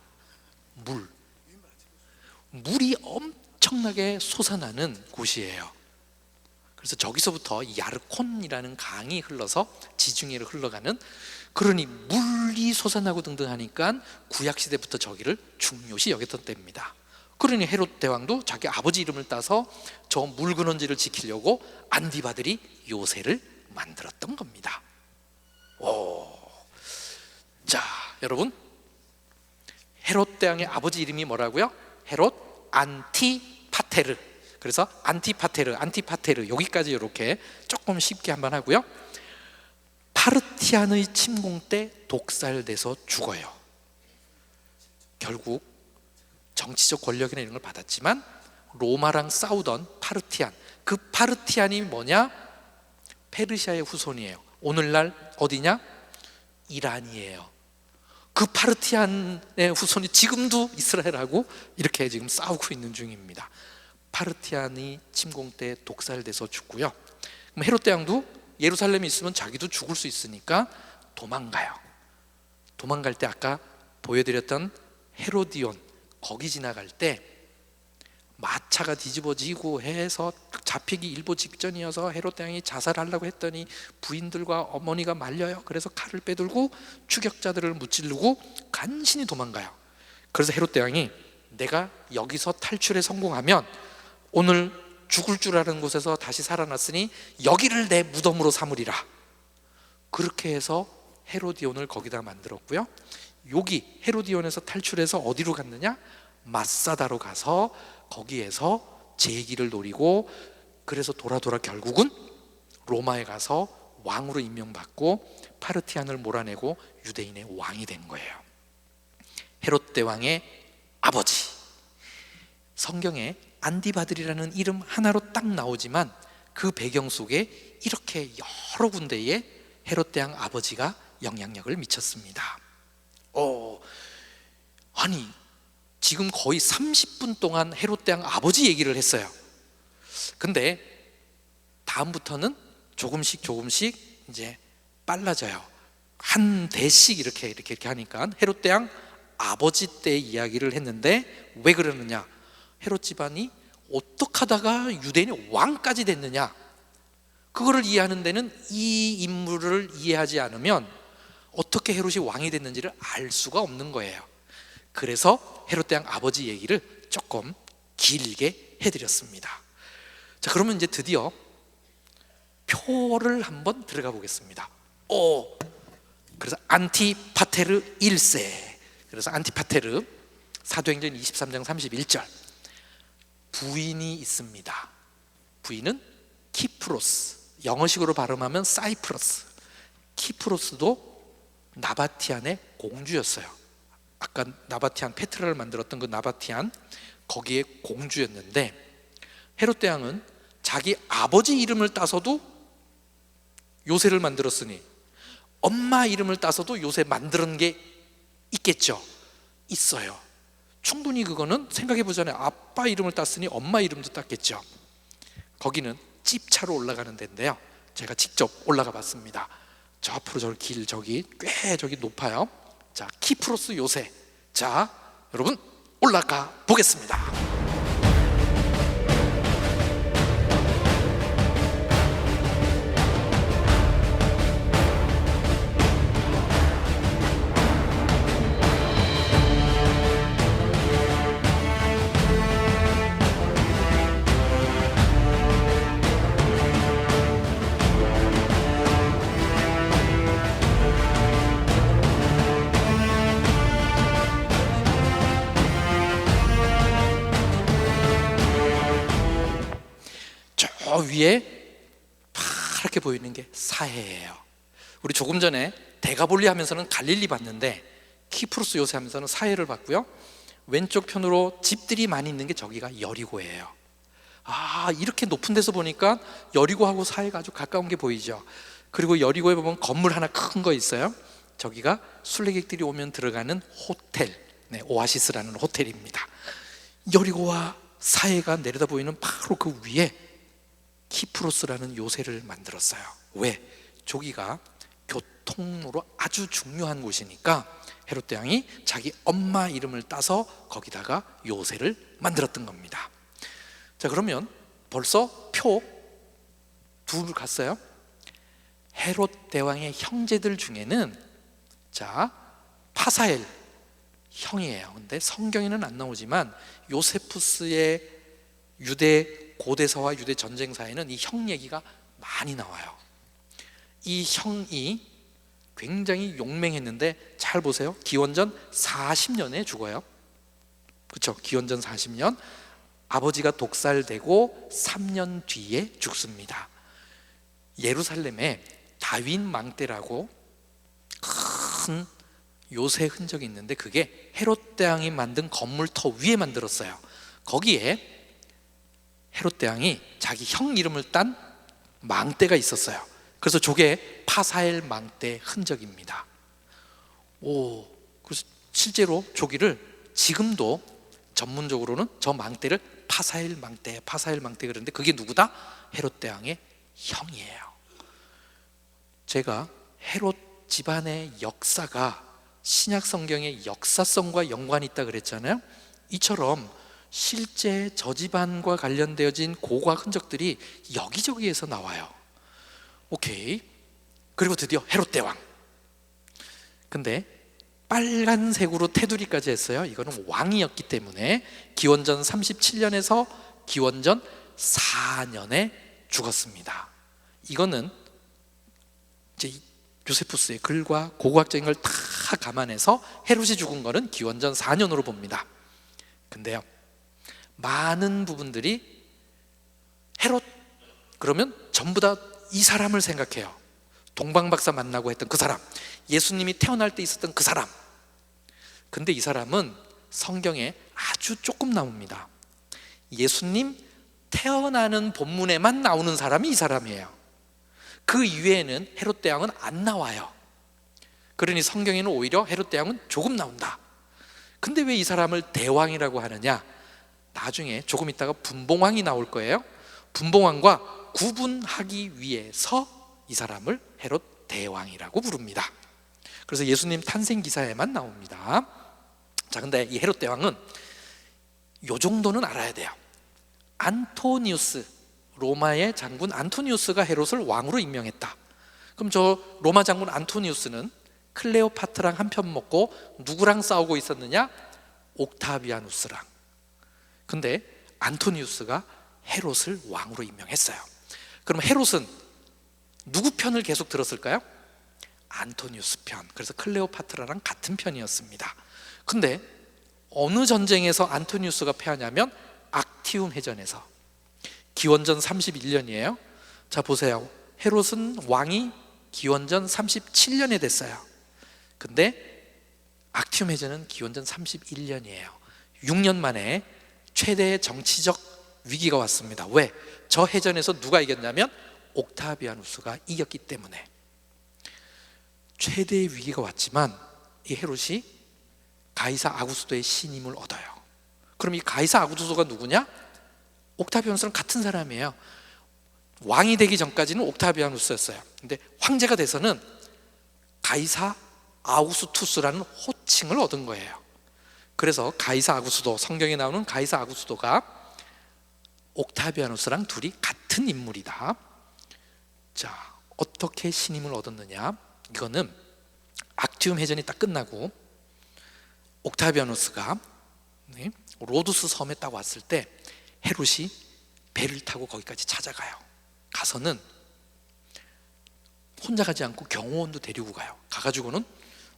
물이 엄청나게 솟아나는 곳이에요. 그래서 저기서부터 야르콘이라는 강이 흘러서 지중해를 흘러가는, 그러니 물이 솟아나고 등등 하니까 구약시대부터 저기를 중요시 여겼던 때입니다. 그러니 헤롯 대왕도 자기 아버지 이름을 따서 저 물근원지를 지키려고 안디바들이 요새를 만들었던 겁니다. 자, 여러분, 헤롯 대왕의 아버지 이름이 뭐라고요? 헤롯 안티파테르. 그래서 안티파테르 여기까지 이렇게 조금 쉽게 한번 하고요. 파르티안의 침공 때 독살돼서 죽어요. 결국 정치적 권력이나 이런 걸 받았지만 로마랑 싸우던 파르티안, 그 파르티안이 뭐냐? 페르시아의 후손이에요. 오늘날 어디냐? 이란이에요. 그 파르티안의 후손이 지금도 이스라엘하고 이렇게 지금 싸우고 있는 중입니다. 파르티안이 침공 때 독살돼서 죽고요. 그럼 헤롯 대왕도 예루살렘에 있으면 자기도 죽을 수 있으니까 도망가요. 도망갈 때 아까 보여드렸던 헤로디온 거기 지나갈 때 마차가 뒤집어지고 해서 잡히기 일보 직전이어서 헤롯 대왕이 자살하려고 했더니 부인들과 어머니가 말려요. 그래서 칼을 빼들고 추격자들을 무찌르고 간신히 도망가요. 그래서 헤롯 대왕이 내가 여기서 탈출에 성공하면 오늘 죽을 줄 아는 곳에서 다시 살아났으니 여기를 내 무덤으로 삼으리라. 그렇게 해서 헤로디온을 거기다 만들었고요. 여기 헤로디온에서 탈출해서 어디로 갔느냐? 마사다로 가서 거기에서 재기를 노리고, 그래서 돌아 결국은 로마에 가서 왕으로 임명받고 파르티안을 몰아내고 유대인의 왕이 된 거예요. 헤롯 대왕의 아버지, 성경에 안디바들이라는 이름 하나로 딱 나오지만 그 배경 속에 이렇게 여러 군데에 헤롯 대왕 아버지가 영향력을 미쳤습니다. 아니 지금 거의 30분 동안 헤롯 대왕 아버지 얘기를 했어요. 근데 다음부터는 조금씩 이제 빨라져요. 한 대씩 이렇게 하니까 헤롯 대왕 아버지 때 이야기를 했는데, 왜 그러느냐? 헤롯 집안이 어떻게 하다가 유대인의 왕까지 됐느냐? 그거를 이해하는 데는 이 인물을 이해하지 않으면 어떻게 헤롯이 왕이 됐는지를 알 수가 없는 거예요. 그래서 헤롯 대왕 아버지 얘기를 조금 길게 해드렸습니다. 자, 그러면 이제 드디어 표를 한번 들어가 보겠습니다. 그래서 안티파테르 1세. 그래서 안티파테르 사도행전 23장 31절. 부인이 있습니다. 부인은 키프로스, 영어식으로 발음하면 사이프러스. 키프로스도 나바티안의 공주였어요. 아까 나바티안 페트라를 만들었던 그 나바티안, 거기에 공주였는데 헤롯 대왕은 자기 아버지 이름을 따서도 요새를 만들었으니 엄마 이름을 따서도 요새 만드는 게 있겠죠? 있어요. 충분히 그거는 생각해보잖아요. 아빠 이름을 땄으니 엄마 이름도 땄겠죠. 거기는 찝차로 올라가는 데인데요, 제가 직접 올라가 봤습니다. 저 앞으로 저 길 저기 꽤 저기 높아요. 자, 키프로스 요새. 자, 여러분 올라가 보겠습니다. 저 위에 파랗게 보이는 게 사해예요. 우리 조금 전에 대가볼리 하면서는 갈릴리 봤는데 키프로스 요새 하면서는 사해를 봤고요. 왼쪽 편으로 집들이 많이 있는 게 저기가 여리고예요. 이렇게 높은 데서 보니까 여리고하고 사해가 아주 가까운 게 보이죠. 그리고 여리고에 보면 건물 하나 큰 거 있어요. 저기가 순례객들이 오면 들어가는 호텔, 오아시스라는 호텔입니다. 여리고와 사해가 내려다 보이는 바로 그 위에 키프로스라는 요새를 만들었어요. 왜? 저기가 교통로로 아주 중요한 곳이니까 헤롯 대왕이 자기 엄마 이름을 따서 거기다가 요새를 만들었던 겁니다. 자, 그러면 벌써 표 둘 갔어요. 헤롯 대왕의 형제들 중에는 자, 파사엘 형이에요. 근데 성경에는 안 나오지만 요세푸스의 유대 고대사와 유대 전쟁사에는 이 형 얘기가 많이 나와요. 이 형이 굉장히 용맹했는데 잘 보세요. 기원전 40년에 죽어요. 그렇죠? 기원전 40년. 아버지가 독살되고 3년 뒤에 죽습니다. 예루살렘에 다윈 망대라고 큰 요새 흔적이 있는데 그게 헤롯 대왕이 만든 건물터 위에 만들었어요. 거기에 헤롯 대왕이 자기 형 이름을 딴 망대가 있었어요. 그래서 저게 파사엘 망대 흔적입니다. 그래서 실제로 저기를 지금도 전문적으로는 저 망대를 파사엘 망대 그러는데 그게 누구다? 헤롯 대왕의 형이에요. 제가 헤롯 집안의 역사가 신약 성경의 역사성과 연관이 있다 그랬잖아요. 이처럼 실제 저 집안과 관련되어진 고고학 흔적들이 여기저기에서 나와요. 오케이. 그리고 드디어 헤롯 대왕. 근데 빨간색으로 테두리까지 했어요. 이거는 왕이었기 때문에 기원전 37년에서 기원전 4년에 죽었습니다. 이거는 이제 요세푸스의 글과 고고학적인 걸 다 감안해서 헤롯이 죽은 거는 기원전 4년으로 봅니다. 근데요, 많은 부분들이 헤롯 그러면 전부 다 이 사람을 생각해요. 동방박사 만나고 했던 그 사람, 예수님이 태어날 때 있었던 그 사람. 근데 이 사람은 성경에 아주 조금 나옵니다. 예수님 태어나는 본문에만 나오는 사람이 이 사람이에요. 그 이외에는 헤롯 대왕은 안 나와요. 그러니 성경에는 오히려 헤롯 대왕은 조금 나온다. 근데 왜 이 사람을 대왕이라고 하느냐? 나중에 조금 있다가 분봉왕이 나올 거예요. 분봉왕과 구분하기 위해서 이 사람을 헤롯 대왕이라고 부릅니다. 그래서 예수님 탄생 기사에만 나옵니다. 자, 근데 이 헤롯 대왕은 요 정도는 알아야 돼요. 안토니우스, 로마의 장군 안토니우스가 헤롯을 왕으로 임명했다. 그럼 저 로마 장군 안토니우스는 클레오파트랑 한 편 먹고 누구랑 싸우고 있었느냐? 옥타비아누스랑. 근데 안토니우스가 헤롯을 왕으로 임명했어요. 그럼 헤롯은 누구 편을 계속 들었을까요? 안토니우스 편. 그래서 클레오파트라랑 같은 편이었습니다. 근데 어느 전쟁에서 안토니우스가 패하냐면 악티움 해전에서. 기원전 31년이에요. 자 보세요. 헤롯은 왕이 기원전 37년에 됐어요. 근데 악티움 해전은 기원전 31년이에요. 6년 만에 최대의 정치적 위기가 왔습니다. 왜? 저 해전에서 누가 이겼냐면 옥타비아누스가 이겼기 때문에. 최대의 위기가 왔지만 이 헤롯이 가이사 아구스도의 신임을 얻어요. 그럼 이 가이사 아구스도가 누구냐? 옥타비아누스랑 같은 사람이에요. 왕이 되기 전까지는 옥타비아누스였어요. 근데 황제가 돼서는 가이사 아우구스투스라는 호칭을 얻은 거예요. 그래서 가이사 아구스도, 성경에 나오는 가이사 아구스도가 옥타비아누스랑 둘이 같은 인물이다. 자, 어떻게 신임을 얻었느냐? 이거는 악티움 해전이 딱 끝나고 옥타비아누스가 로두스 섬에 딱 왔을 때 헤롯이 배를 타고 거기까지 찾아가요. 가서는 혼자 가지 않고 경호원도 데리고 가요. 가가지고는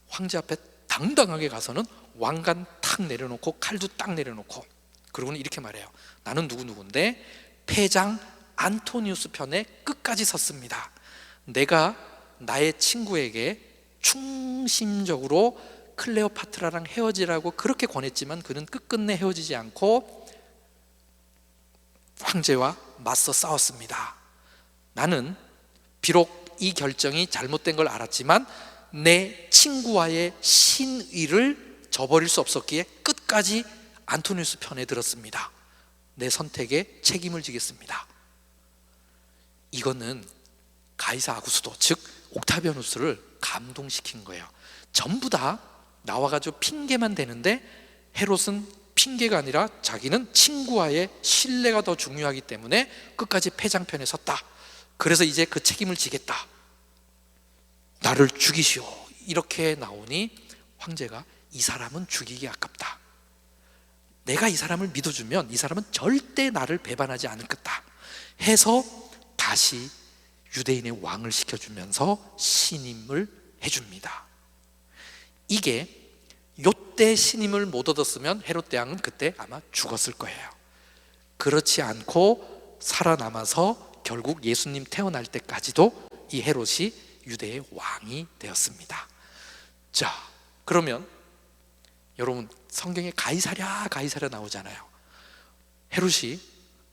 황제 앞에 당당하게 가서는 왕관 탁 내려놓고 칼도 딱 내려놓고, 그리고는 이렇게 말해요. 나는 누구누구인데 패장 안토니우스 편에 끝까지 섰습니다. 내가 나의 친구에게 충심적으로 클레오파트라랑 헤어지라고 그렇게 권했지만 그는 끝끝내 헤어지지 않고 황제와 맞서 싸웠습니다. 나는 비록 이 결정이 잘못된 걸 알았지만 내 친구와의 신의를 저버릴 수 없었기에 끝까지 안토니우스 편에 들었습니다. 내 선택에 책임을 지겠습니다. 이거는 가이사 아구스도, 즉 옥타비아누스를 감동시킨 거예요. 전부 다 나와가지고 핑계만 대는데 헤롯은 핑계가 아니라 자기는 친구와의 신뢰가 더 중요하기 때문에 끝까지 패장편에 섰다. 그래서 이제 그 책임을 지겠다. 나를 죽이시오. 이렇게 나오니 황제가 이 사람은 죽이기 아깝다. 내가 이 사람을 믿어주면 이 사람은 절대 나를 배반하지 않을 거다 해서 다시 유대인의 왕을 시켜주면서 신임을 해줍니다. 이게 요때 신임을 못 얻었으면 헤롯 대왕은 그때 아마 죽었을 거예요. 그렇지 않고 살아남아서 결국 예수님 태어날 때까지도 이 헤롯이 유대의 왕이 되었습니다. 자, 그러면 여러분 성경에 가이사랴 나오잖아요. 헤롯이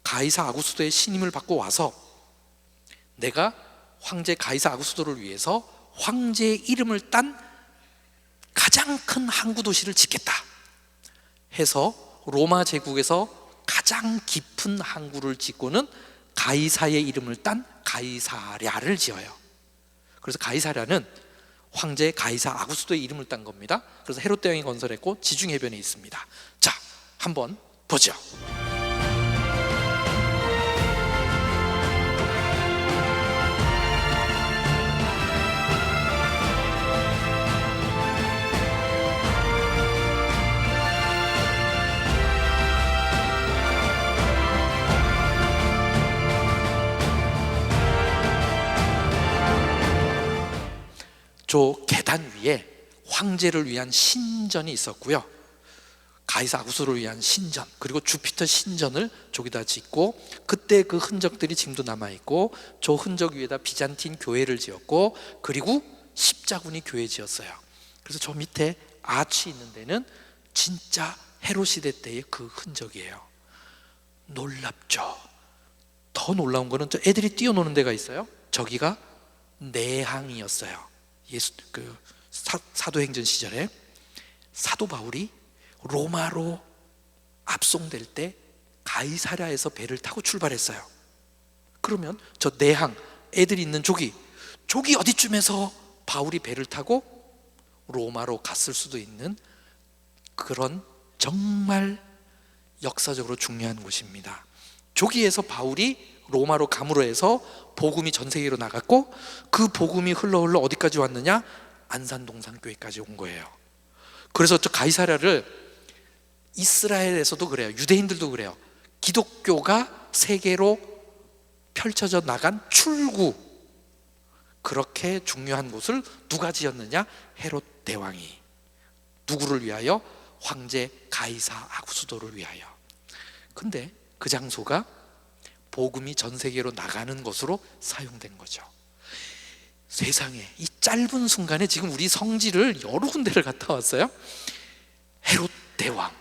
가이사 아구스도의 신임을 받고 와서 내가 황제 가이사 아구스도를 위해서 황제의 이름을 딴 가장 큰 항구 도시를 짓겠다 해서 로마 제국에서 가장 깊은 항구를 짓고는 가이사의 이름을 딴 가이사랴를 지어요. 그래서 가이사랴는 황제 가이사 아구스도의 이름을 딴 겁니다. 그래서 헤롯 대왕이 건설했고 지중해변에 있습니다. 자, 한번 보죠. 저 계단 위에 황제를 위한 신전이 있었고요. 가이사 아구스도를 위한 신전, 그리고 주피터 신전을 저기다 짓고, 그때 그 흔적들이 지금도 남아있고, 저 흔적 위에다 비잔틴 교회를 지었고, 그리고 십자군이 교회 지었어요. 그래서 저 밑에 아치 있는 데는 진짜 헤롯 시대 때의 그 흔적이에요. 놀랍죠? 더 놀라운 거는 저 애들이 뛰어노는 데가 있어요. 저기가 내항이었어요. 사도행전 시절에 사도 바울이 로마로 압송될 때 가이사랴에서 배를 타고 출발했어요. 그러면 저 내항, 애들이 있는 조기 어디쯤에서 바울이 배를 타고 로마로 갔을 수도 있는 그런 정말 역사적으로 중요한 곳입니다. 조기에서 바울이 로마로 감으로 해서 복음이 전 세계로 나갔고, 그 복음이 흘러 어디까지 왔느냐? 안산동산교회까지 온 거예요. 그래서 저 가이사랴를 이스라엘에서도 그래요. 유대인들도 그래요. 기독교가 세계로 펼쳐져 나간 출구, 그렇게 중요한 곳을 누가 지었느냐? 헤롯 대왕이. 누구를 위하여? 황제 가이사 아구수도를 위하여. 근데 그 장소가 복음이 전 세계로 나가는 것으로 사용된 거죠. 세상에 이 짧은 순간에 지금 우리 성지를 여러 군데를 갔다 왔어요. 헤롯 대왕.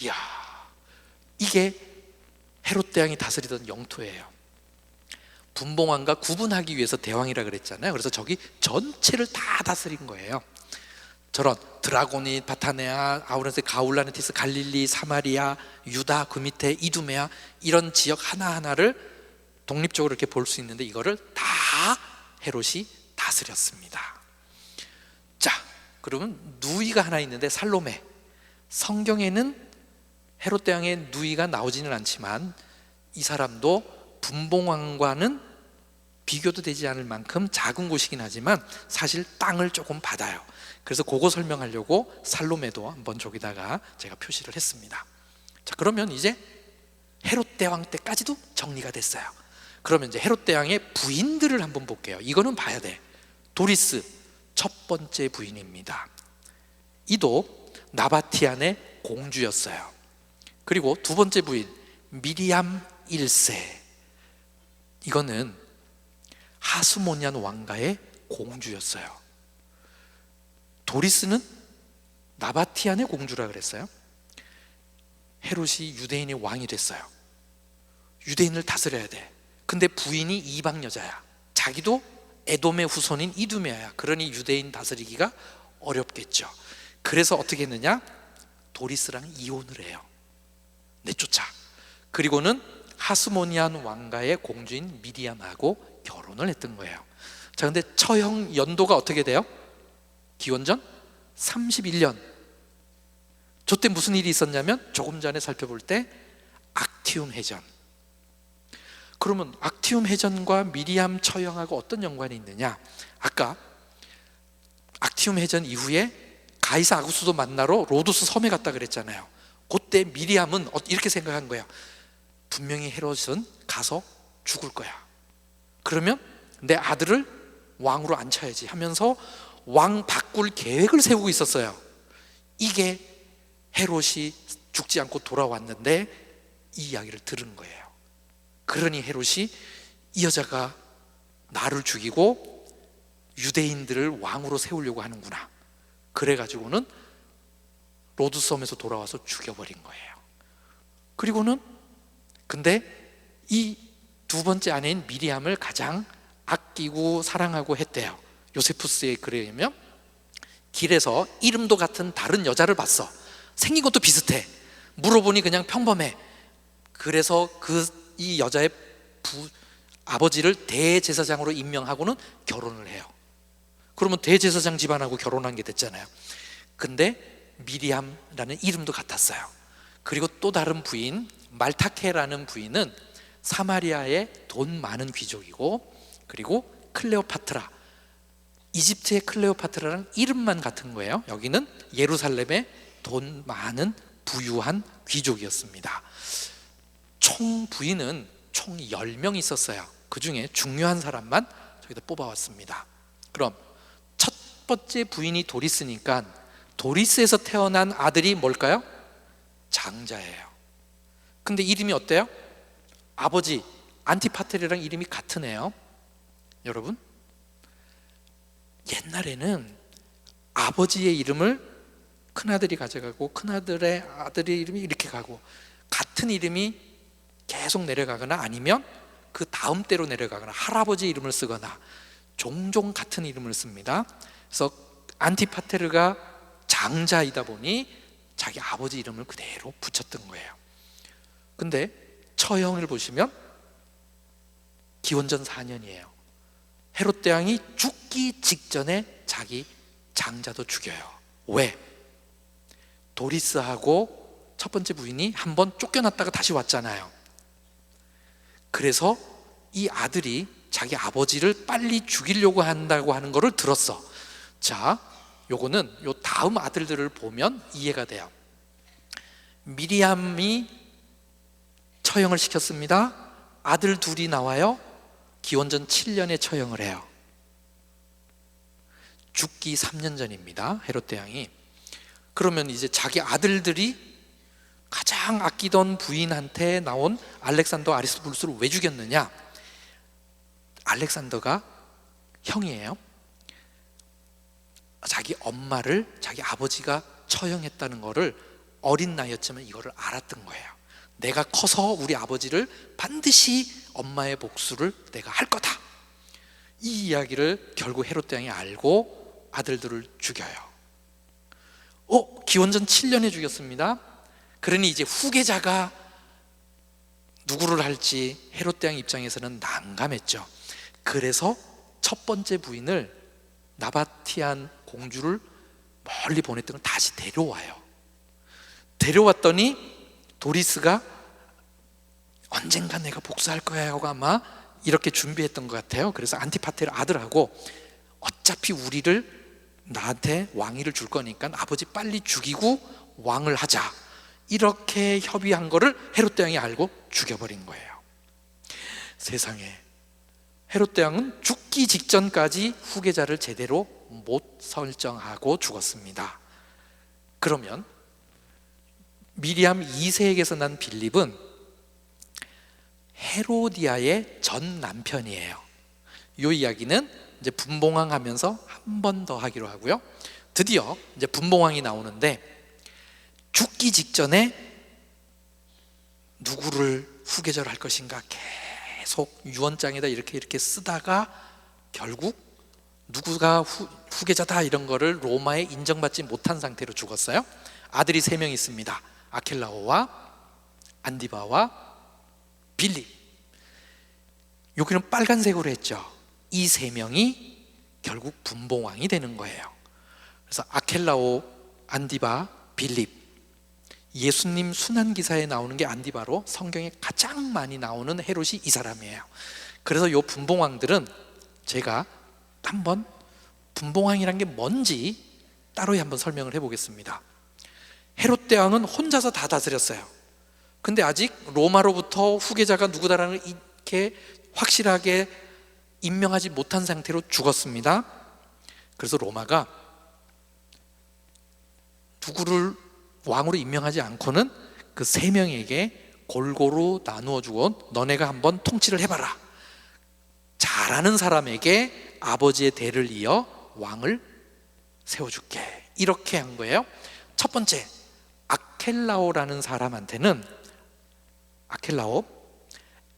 이야, 이게 헤롯 대왕이 다스리던 영토예요. 분봉왕과 구분하기 위해서 대왕이라 그랬잖아요. 그래서 저기 전체를 다 다스린 거예요. 저런 드라고니, 바타네아, 아우렌스, 가울라네티스, 갈릴리, 사마리아, 유다, 그 밑에 이두메아, 이런 지역 하나하나를 독립적으로 이렇게 볼 수 있는데 이거를 다 헤롯이 다스렸습니다. 자, 그러면 누이가 하나 있는데 살로메. 성경에는 헤롯 대왕의 누이가 나오지는 않지만 이 사람도 분봉왕과는 비교도 되지 않을 만큼 작은 곳이긴 하지만 사실 땅을 조금 받아요. 그래서 그거 설명하려고 살로메도 한번 저기다가 제가 표시를 했습니다. 자, 그러면 이제 헤롯 대왕 때까지도 정리가 됐어요. 그러면 이제 헤롯 대왕의 부인들을 한번 볼게요. 이거는 봐야 돼. 도리스, 첫 번째 부인입니다. 이도 나바티안의 공주였어요. 그리고 두 번째 부인 미리암 1세, 이거는 하스모니안 왕가의 공주였어요. 도리스는 나바티안의 공주라 그랬어요. 헤롯이 유대인의 왕이 됐어요. 유대인을 다스려야 돼. 근데 부인이 이방 여자야. 자기도 에돔의 후손인 이두메아야. 그러니 유대인 다스리기가 어렵겠죠. 그래서 어떻게 했느냐? 도리스랑 이혼을 해요. 내쫓아. 그리고는 하스모니안 왕가의 공주인 미리암하고 결혼을 했던 거예요. 자, 근데 처형 연도가 어떻게 돼요? 기원전 31년. 저때 무슨 일이 있었냐면 조금 전에 살펴볼 때 악티움 해전. 그러면 악티움 해전과 미리암 처형하고 어떤 연관이 있느냐? 아까 악티움 해전 이후에 가이사 아구수도 만나러 로도스 섬에 갔다 그랬잖아요. 그때 미리암은 이렇게 생각한 거야. 분명히 헤롯은 가서 죽을 거야. 그러면 내 아들을 왕으로 앉혀야지 하면서 왕 바꿀 계획을 세우고 있었어요. 이게 헤롯이 죽지 않고 돌아왔는데 이 이야기를 들은 거예요. 그러니 헤롯이 이 여자가 나를 죽이고 유대인들을 왕으로 세우려고 하는구나. 그래가지고는 로드섬에서 돌아와서 죽여버린 거예요. 그리고는 근데 이 두 번째 아내인 미리암을 가장 아끼고 사랑하고 했대요. 요세푸스의 글에 의하면 길에서 이름도 같은 다른 여자를 봤어. 생긴 것도 비슷해. 물어보니 그냥 평범해. 그래서 이 여자의 아버지를 대제사장으로 임명하고는 결혼을 해요. 그러면 대제사장 집안하고 결혼한 게 됐잖아요. 근데 미리암라는 이름도 같았어요. 그리고 또 다른 부인 말타케라는 부인은 사마리아의 돈 많은 귀족이고, 그리고 클레오파트라, 이집트의 클레오파트라랑 이름만 같은 거예요. 여기는 예루살렘의 돈 많은 부유한 귀족이었습니다. 총 부인은 총 10명 있었어요. 그 중에 중요한 사람만 저기다 뽑아왔습니다. 그럼 첫 번째 부인이 도리스니까 도리스에서 태어난 아들이 뭘까요? 장자예요. 근데 이름이 어때요? 아버지 안티파테르랑 이름이 같은 애요. 여러분, 옛날에는 아버지의 이름을 큰아들이 가져가고 큰아들의 아들의 이름이 이렇게 가고 같은 이름이 계속 내려가거나 아니면 그 다음 때로 내려가거나 할아버지 이름을 쓰거나 종종 같은 이름을 씁니다. 그래서 안티파테르가 장자이다 보니 자기 아버지 이름을 그대로 붙였던 거예요. 근데 처형을 보시면 기원전 4년이에요. 헤롯 대왕이 죽기 직전에 자기 장자도 죽여요. 왜? 도리스하고 첫 번째 부인이 한번 쫓겨났다가 다시 왔잖아요. 그래서 이 아들이 자기 아버지를 빨리 죽이려고 한다고 하는 거를 들었어. 자, 요거는 요 다음 아들들을 보면 이해가 돼요. 미리암이 처형을 시켰습니다. 아들 둘이 나와요. 기원전 7년에 처형을 해요. 죽기 3년 전입니다. 헤롯 대왕이. 그러면 이제 자기 아들들이 가장 아끼던 부인한테 나온 알렉산더 아리스토블루스를 왜 죽였느냐? 알렉산더가 형이에요. 자기 엄마를 자기 아버지가 처형했다는 거를 어린 나이였지만 이거를 알았던 거예요. 내가 커서 우리 아버지를 반드시 엄마의 복수를 내가 할 거다. 이 이야기를 결국 헤롯 대왕이 알고 아들들을 죽여요. 기원전 7년에 죽였습니다. 그러니 이제 후계자가 누구를 할지 헤롯 대왕 입장에서는 난감했죠. 그래서 첫 번째 부인을 나바티안 공주를 멀리 보냈던 걸 다시 데려와요. 데려왔더니 도리스가 언젠가 내가 복수할 거야 하고 아마 이렇게 준비했던 것 같아요. 그래서 안티파테르 아들하고 어차피 우리를 나한테 왕위를 줄 거니까 아버지 빨리 죽이고 왕을 하자, 이렇게 협의한 거를 헤롯 대왕이 알고 죽여버린 거예요. 세상에, 헤롯 대왕은 죽기 직전까지 후계자를 제대로 못 설정하고 죽었습니다. 그러면 미리암 2세에게서 난 빌립은 헤로디아의 전 남편이에요. 이 이야기는 이제 분봉왕 하면서 한 번 더 하기로 하고요. 드디어 이제 분봉왕이 나오는데 죽기 직전에 누구를 후계자로 할 것인가 계속 유언장에다 이렇게 쓰다가 결국 누구가 후계자다 이런 거를 로마에 인정받지 못한 상태로 죽었어요. 아들이 3명 있습니다. 아켈라오와 안디바와 빌립. 여기는 빨간색으로 했죠. 이 3명이 결국 분봉왕이 되는 거예요. 그래서 아켈라오, 안디바, 빌립. 예수님 순환기사에 나오는 게 안디바로 성경에 가장 많이 나오는 헤롯이 이 사람이에요. 그래서 이 분봉왕들은 제가 한번 분봉왕이란 게 뭔지 따로 한번 설명을 해보겠습니다. 헤롯 대왕은 혼자서 다 다스렸어요. 근데 아직 로마로부터 후계자가 누구다라는 걸 이렇게 확실하게 임명하지 못한 상태로 죽었습니다. 그래서 로마가 누구를 왕으로 임명하지 않고는 그 3명에게 골고루 나누어 주고 너네가 한번 통치를 해봐라. 잘하는 사람에게 아버지의 대를 이어 왕을 세워줄게. 이렇게 한 거예요. 첫 번째, 아켈라오라는 사람한테는 아켈라오,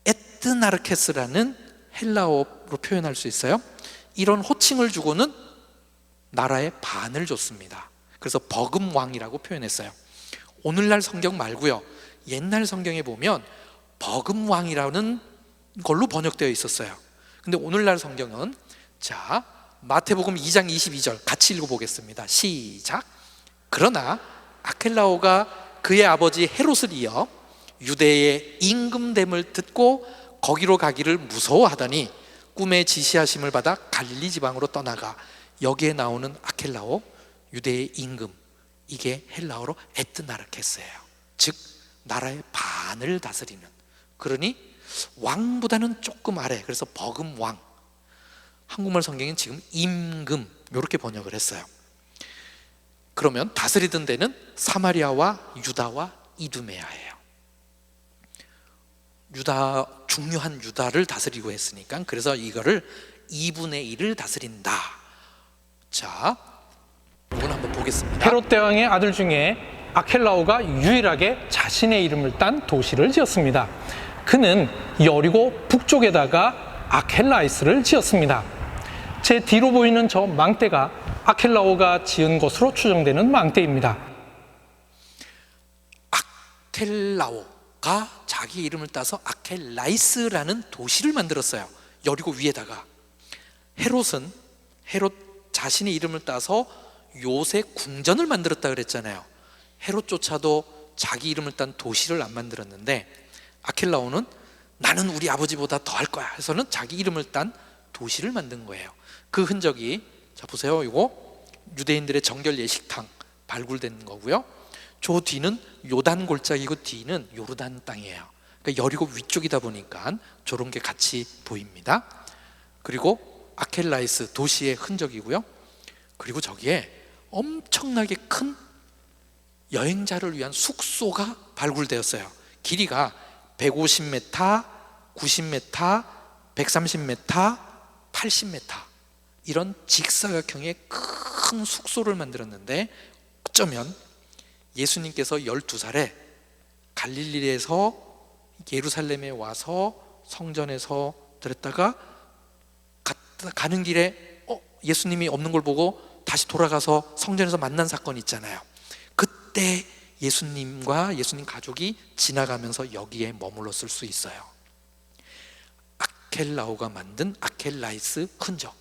에트나르케스라는 헬라어로 표현할 수 있어요. 이런 호칭을 주고는 나라의 반을 줬습니다. 그래서 버금왕이라고 표현했어요. 오늘날 성경 말고요, 옛날 성경에 보면 버금왕이라는 걸로 번역되어 있었어요. 근데 오늘날 성경은, 자, 마태복음 2장 22절 같이 읽어보겠습니다. 시작. 그러나 아켈라오가 그의 아버지 헤롯을 이어 유대의 임금됨을 듣고 거기로 가기를 무서워하더니 꿈에 지시하심을 받아 갈릴리 지방으로 떠나가. 여기에 나오는 아켈라오, 유대의 임금, 이게 헬라어로 에트나르케스예요. 즉 나라의 반을 다스리는. 그러니 왕보다는 조금 아래, 그래서 버금왕. 한국말 성경은 지금 임금 이렇게 번역을 했어요. 그러면 다스리던 데는 사마리아와 유다와 이두메아예요. 유다, 중요한 유다를 다스리고 했으니까, 그래서 이거를 2분의 1을 다스린다. 자, 이건 한번 보겠습니다. 헤롯 대왕의 아들 중에 아켈라오가 유일하게 자신의 이름을 딴 도시를 지었습니다. 그는 여리고 북쪽에다가 아켈라이스를 지었습니다. 제 뒤로 보이는 저 망대가 아켈라오가 지은 것으로 추정되는 망대입니다. 아켈라오가 자기 이름을 따서 아켈라이스라는 도시를 만들었어요. 여리고 위에다가. 헤롯은 헤롯 자신의 이름을 따서 요새 궁전을 만들었다 그랬잖아요. 헤롯조차도 자기 이름을 딴 도시를 안 만들었는데, 아켈라오는 나는 우리 아버지보다 더 할 거야 해서는 자기 이름을 딴 도시를 만든 거예요. 그 흔적이, 자 보세요, 이거 유대인들의 정결 예식탕 발굴된 거고요. 저 뒤는 요단 골짜기고 뒤는 요르단 땅이에요. 그러니까 여리고 위쪽이다 보니까 저런 게 같이 보입니다. 그리고 아켈라이스 도시의 흔적이고요. 그리고 저기에 엄청나게 큰 여행자를 위한 숙소가 발굴되었어요. 길이가 150m, 90m, 130m, 80m 이런 직사각형의 큰 숙소를 만들었는데, 어쩌면 예수님께서 12살에 갈릴리에서 예루살렘에 와서 성전에서 들었다가 가는 길에 예수님이 없는 걸 보고 다시 돌아가서 성전에서 만난 사건이 있잖아요. 그때 예수님과 예수님 가족이 지나가면서 여기에 머물렀을 수 있어요. 아켈라오가 만든 아켈라이스 흔적.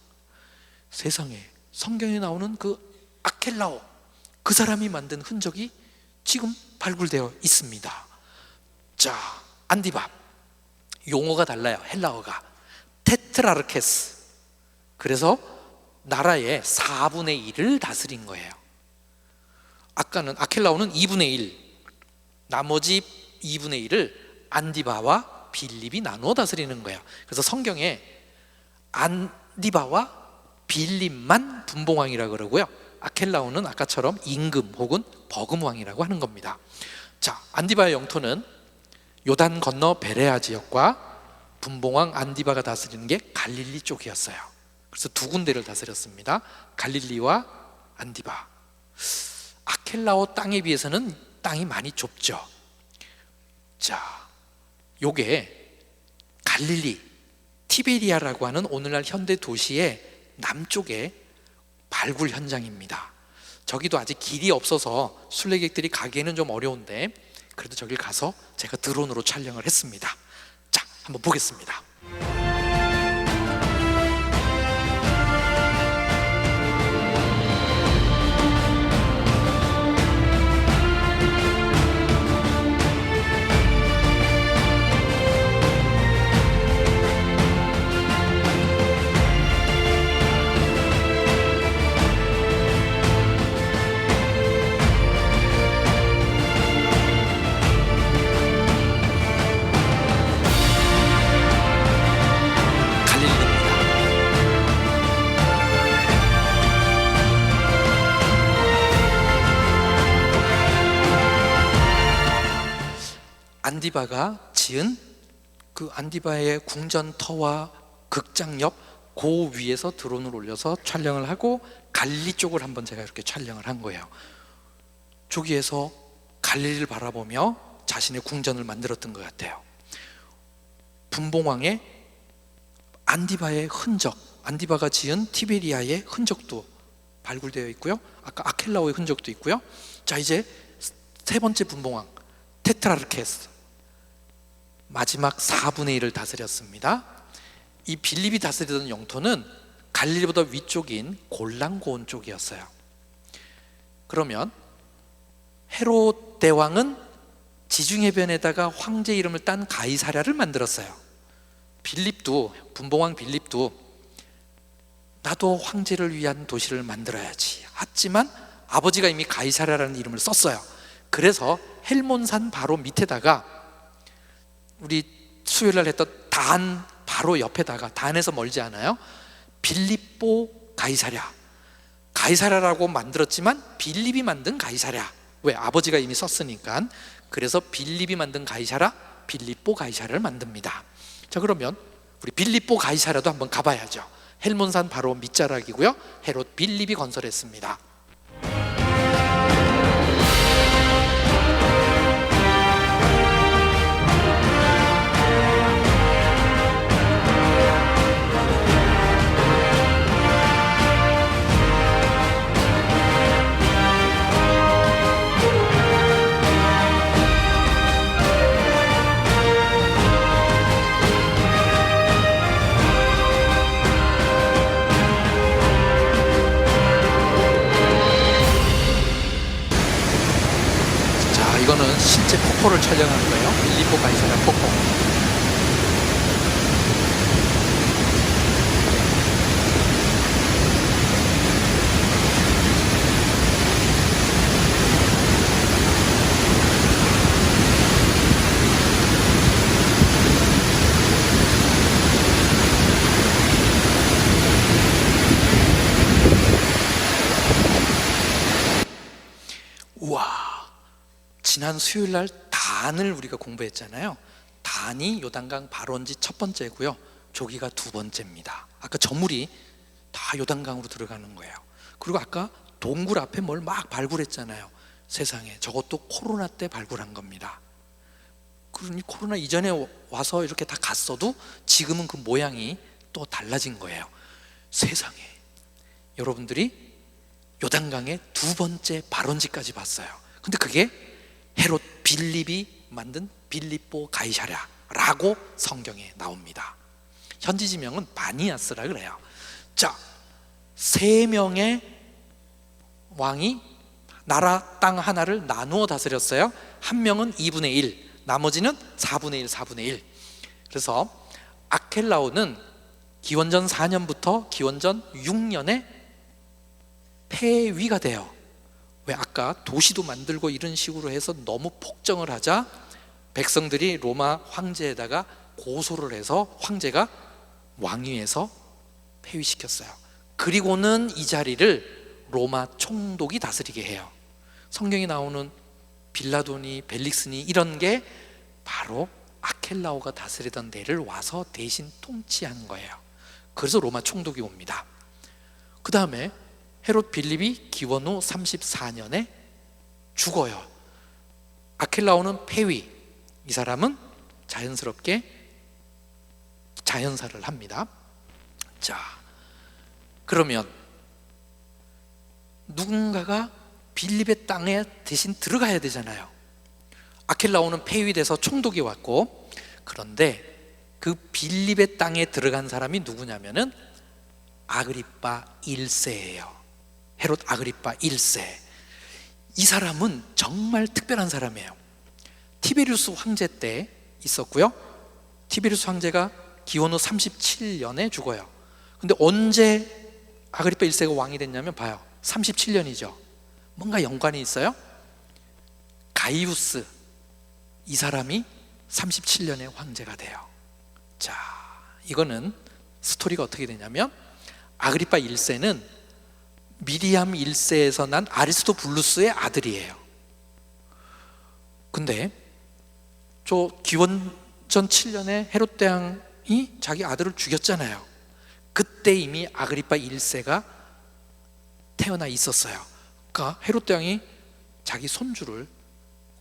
세상에 성경에 나오는 그 아켈라오, 그 사람이 만든 흔적이 지금 발굴되어 있습니다. 자, 안디밥, 용어가 달라요. 헬라어가 테트라르케스. 그래서 나라의 4분의 1을 다스린 거예요. 아까는 아켈라오는 2분의 1, 나머지 2분의 1을 안디바와 빌립이 나누어 다스리는 거예요. 그래서 성경에 안디바와 빌립만 분봉왕이라고 그러고요, 아켈라오는 아까처럼 임금 혹은 버금왕이라고 하는 겁니다. 자, 안디바의 영토는 요단 건너 베레아 지역과 분봉왕 안디바가 다스리는 게 갈릴리 쪽이었어요. 그래서 두 군데를 다스렸습니다. 갈릴리와 안디바. 아켈라오 땅에 비해서는 땅이 많이 좁죠. 자, 요게 갈릴리, 티베리아라고 하는 오늘날 현대 도시의 남쪽의 발굴 현장입니다. 저기도 아직 길이 없어서 순례객들이 가기에는 좀 어려운데, 그래도 저길 가서 제가 드론으로 촬영을 했습니다. 자, 한번 보겠습니다. 안디바가 지은 그 안디바의 궁전터와 극장 옆 그 위에서 드론을 올려서 촬영을 하고 갈릴리 쪽을 한번 제가 이렇게 촬영을 한 거예요. 저기에서 갈릴리를 바라보며 자신의 궁전을 만들었던 것 같아요. 분봉왕의 안디바의 흔적, 안디바가 지은 티베리아의 흔적도 발굴되어 있고요, 아까 아켈라오의 흔적도 있고요. 자, 이제 세 번째 분봉왕 테트라르케스, 마지막 4분의 1을 다스렸습니다. 이 빌립이 다스리던 영토는 갈릴리보다 위쪽인 골란고온 쪽이었어요. 그러면 헤롯 대왕은 지중해변에다가 황제 이름을 딴 가이사랴를 만들었어요. 빌립도, 분봉왕 빌립도 나도 황제를 위한 도시를 만들어야지 하지만 아버지가 이미 가이사랴라는 이름을 썼어요. 그래서 헬몬산 바로 밑에다가 우리 수요일날 했던 단 바로 옆에다가, 단에서 멀지 않아요, 빌립보 가이사랴, 가이사랴라고 만들었지만 빌립이 만든 가이사랴. 왜? 아버지가 이미 썼으니까. 그래서 빌립이 만든 가이사랴, 빌립보 가이사랴를 만듭니다. 자, 그러면 우리 빌립보 가이사랴도 한번 가봐야죠. 헬몬산 바로 밑자락이고요, 헤롯 빌립이 건설했습니다. 이거는 실제 폭포를 촬영하는 거예요. 빌립보 가이사랴 폭포. 지난 수요일 날 단을 우리가 공부했잖아요. 단이 요단강 발원지 첫 번째고요, 조기가 두 번째입니다. 아까 저물이 다 요단강으로 들어가는 거예요. 그리고 아까 동굴 앞에 뭘 막 발굴했잖아요. 세상에, 저것도 코로나 때 발굴한 겁니다. 그러니 코로나 이전에 와서 이렇게 다 갔어도 지금은 그 모양이 또 달라진 거예요. 세상에, 여러분들이 요단강의 두 번째 발원지까지 봤어요. 근데 그게 헤롯 빌립이 만든 빌립보 가이사랴라고 성경에 나옵니다. 현지 지명은 바니아스라 그래요. 자, 세 명의 왕이 나라 땅 하나를 나누어 다스렸어요. 한 명은 2분의 1, 나머지는 4분의 1, 4분의 1. 그래서 아켈라오는 기원전 4년부터 기원전 6년에 폐위가 돼요. 왜? 아까 도시도 만들고 이런 식으로 해서 너무 폭정을 하자 백성들이 로마 황제에다가 고소를 해서 황제가 왕위에서 폐위시켰어요. 그리고는 이 자리를 로마 총독이 다스리게 해요. 성경에 나오는 빌라도니, 벨릭스니 이런 게 바로 아켈라오가 다스리던 데를 와서 대신 통치한 거예요. 그래서 로마 총독이 옵니다. 그 다음에 헤롯 빌립이 기원 후 34년에 죽어요. 아켈라오는 폐위, 이 사람은 자연스럽게 자연사를 합니다. 자, 그러면 누군가가 빌립의 땅에 대신 들어가야 되잖아요. 아켈라오는 폐위돼서 총독이 왔고, 그런데 그 빌립의 땅에 들어간 사람이 누구냐면은 아그리빠 1세예요. 헤롯 아그리빠 1세. 이 사람은 정말 특별한 사람이에요. 티베리우스 황제 때 있었고요. 티베리우스 황제가 기원 후 37년에 죽어요. 근데 언제 아그리빠 1세가 왕이 됐냐면 봐요. 37년이죠. 뭔가 연관이 있어요. 가이우스, 이 사람이 37년에 황제가 돼요. 자, 이거는 스토리가 어떻게 되냐면 아그리빠 1세는 미리암 1세에서 난 아리스토블루스의 아들이에요. 근데 저 기원전 7년에 헤롯 대왕이 자기 아들을 죽였잖아요. 그때 이미 아그리빠 1세가 태어나 있었어요. 그러니까 헤롯 대왕이 자기 손주를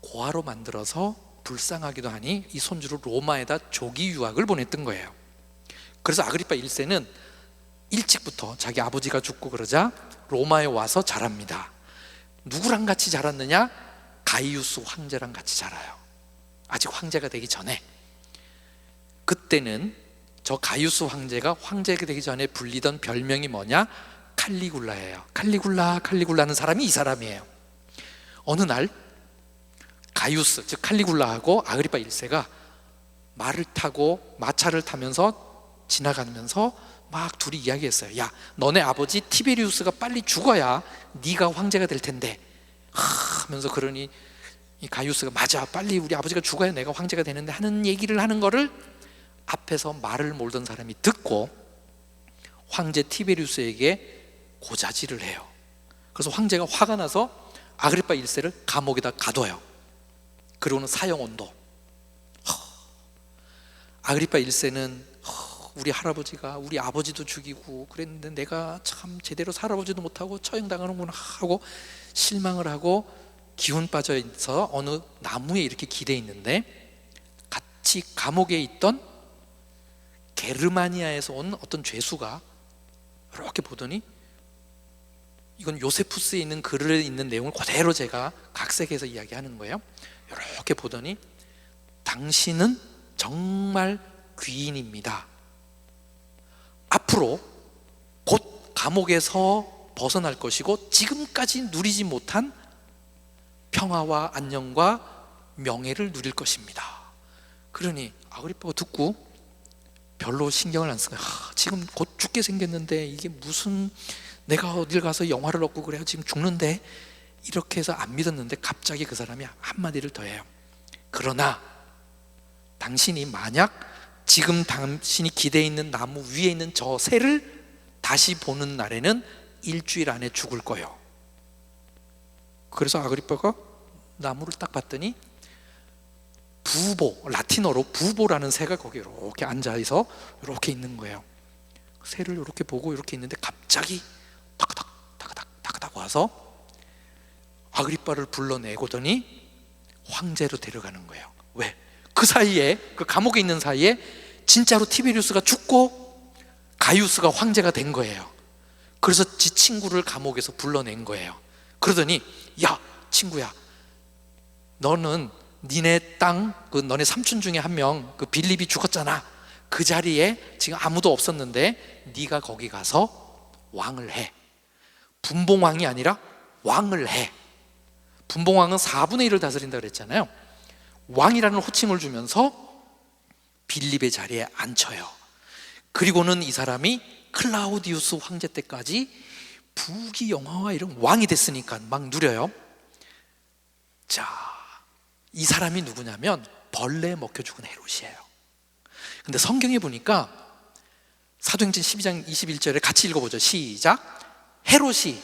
고아로 만들어서 불쌍하기도 하니 이 손주를 로마에다 조기 유학을 보냈던 거예요. 그래서 아그리빠 1세는 일찍부터 자기 아버지가 죽고 그러자 로마에 와서 자랍니다. 누구랑 같이 자랐느냐? 가이우스 황제랑 같이 자라요. 아직 황제가 되기 전에. 그때는 저 가이우스 황제가 황제가 되기 전에 불리던 별명이 뭐냐? 칼리굴라예요. 칼리굴라는 사람이 이 사람이에요. 어느 날 가이우스, 즉 칼리굴라하고 아그리빠 1세가 말을 타고 마차를 타면서 지나가면서 막 둘이 이야기했어요. 야, 너네 아버지 티베리우스가 빨리 죽어야 네가 황제가 될 텐데 하면서, 그러니 이 가이우스가 맞아, 빨리 우리 아버지가 죽어야 내가 황제가 되는데 하는 얘기를 하는 거를 앞에서 말을 몰던 사람이 듣고 황제 티베리우스에게 고자질을 해요. 그래서 황제가 화가 나서 아그리빠 1세를 감옥에다 가둬요. 그리고는 사형온도. 아그리빠 1세는 우리 할아버지가 우리 아버지도 죽이고 그랬는데 내가 참 제대로 살아보지도 못하고 처형당하는구나 하고 실망을 하고 기운 빠져 있어 어느 나무에 이렇게 기대 있는데, 같이 감옥에 있던 게르마니아에서 온 어떤 죄수가 이렇게 보더니, 이건 요세푸스에 있는 글에 있는 내용을 그대로 제가 각색해서 이야기하는 거예요. 이렇게 보더니 당신은 정말 귀인입니다. 앞으로 곧 감옥에서 벗어날 것이고 지금까지 누리지 못한 평화와 안녕과 명예를 누릴 것입니다. 그러니 아그리빠가 듣고 별로 신경을 안 쓰고, 지금 곧 죽게 생겼는데 이게 무슨, 내가 어딜 가서 영화를 얻고 그래요, 지금 죽는데, 이렇게 해서 안 믿었는데 갑자기 그 사람이 한마디를 더 해요. 그러나 당신이 만약 지금 당신이 기대에 있는 나무 위에 있는 저 새를 다시 보는 날에는 일주일 안에 죽을 거예요. 그래서 아그리빠가 나무를 딱 봤더니 부보, 라틴어로 부보라는 새가 거기 이렇게 앉아서 이렇게 있는 거예요. 새를 이렇게 보고 이렇게 있는데 갑자기 타그닥 와서 아그리빠를 불러내고더니 황제로 데려가는 거예요. 왜? 그 사이에, 그 감옥에 있는 사이에 진짜로 티베리우스가 죽고 가이우스가 황제가 된 거예요. 그래서 지 친구를 감옥에서 불러낸 거예요. 그러더니 야 친구야, 너는 니네 땅, 그 너네 삼촌 중에 한 명, 그 빌립이 죽었잖아. 그 자리에 지금 아무도 없었는데 네가 거기 가서 왕을 해. 분봉왕이 아니라 왕을 해. 분봉왕은 4분의 1을 다스린다 그랬잖아요. 왕이라는 호칭을 주면서 빌립의 자리에 앉혀요. 그리고는 이 사람이 클라우디우스 황제 때까지 부귀영화와 이런 왕이 됐으니까 막 누려요. 자, 이 사람이 누구냐면 벌레에 먹혀 죽은 헤롯이에요. 근데 성경에 보니까 사도행전 12장 21절에 같이 읽어보죠. 시작. 헤롯이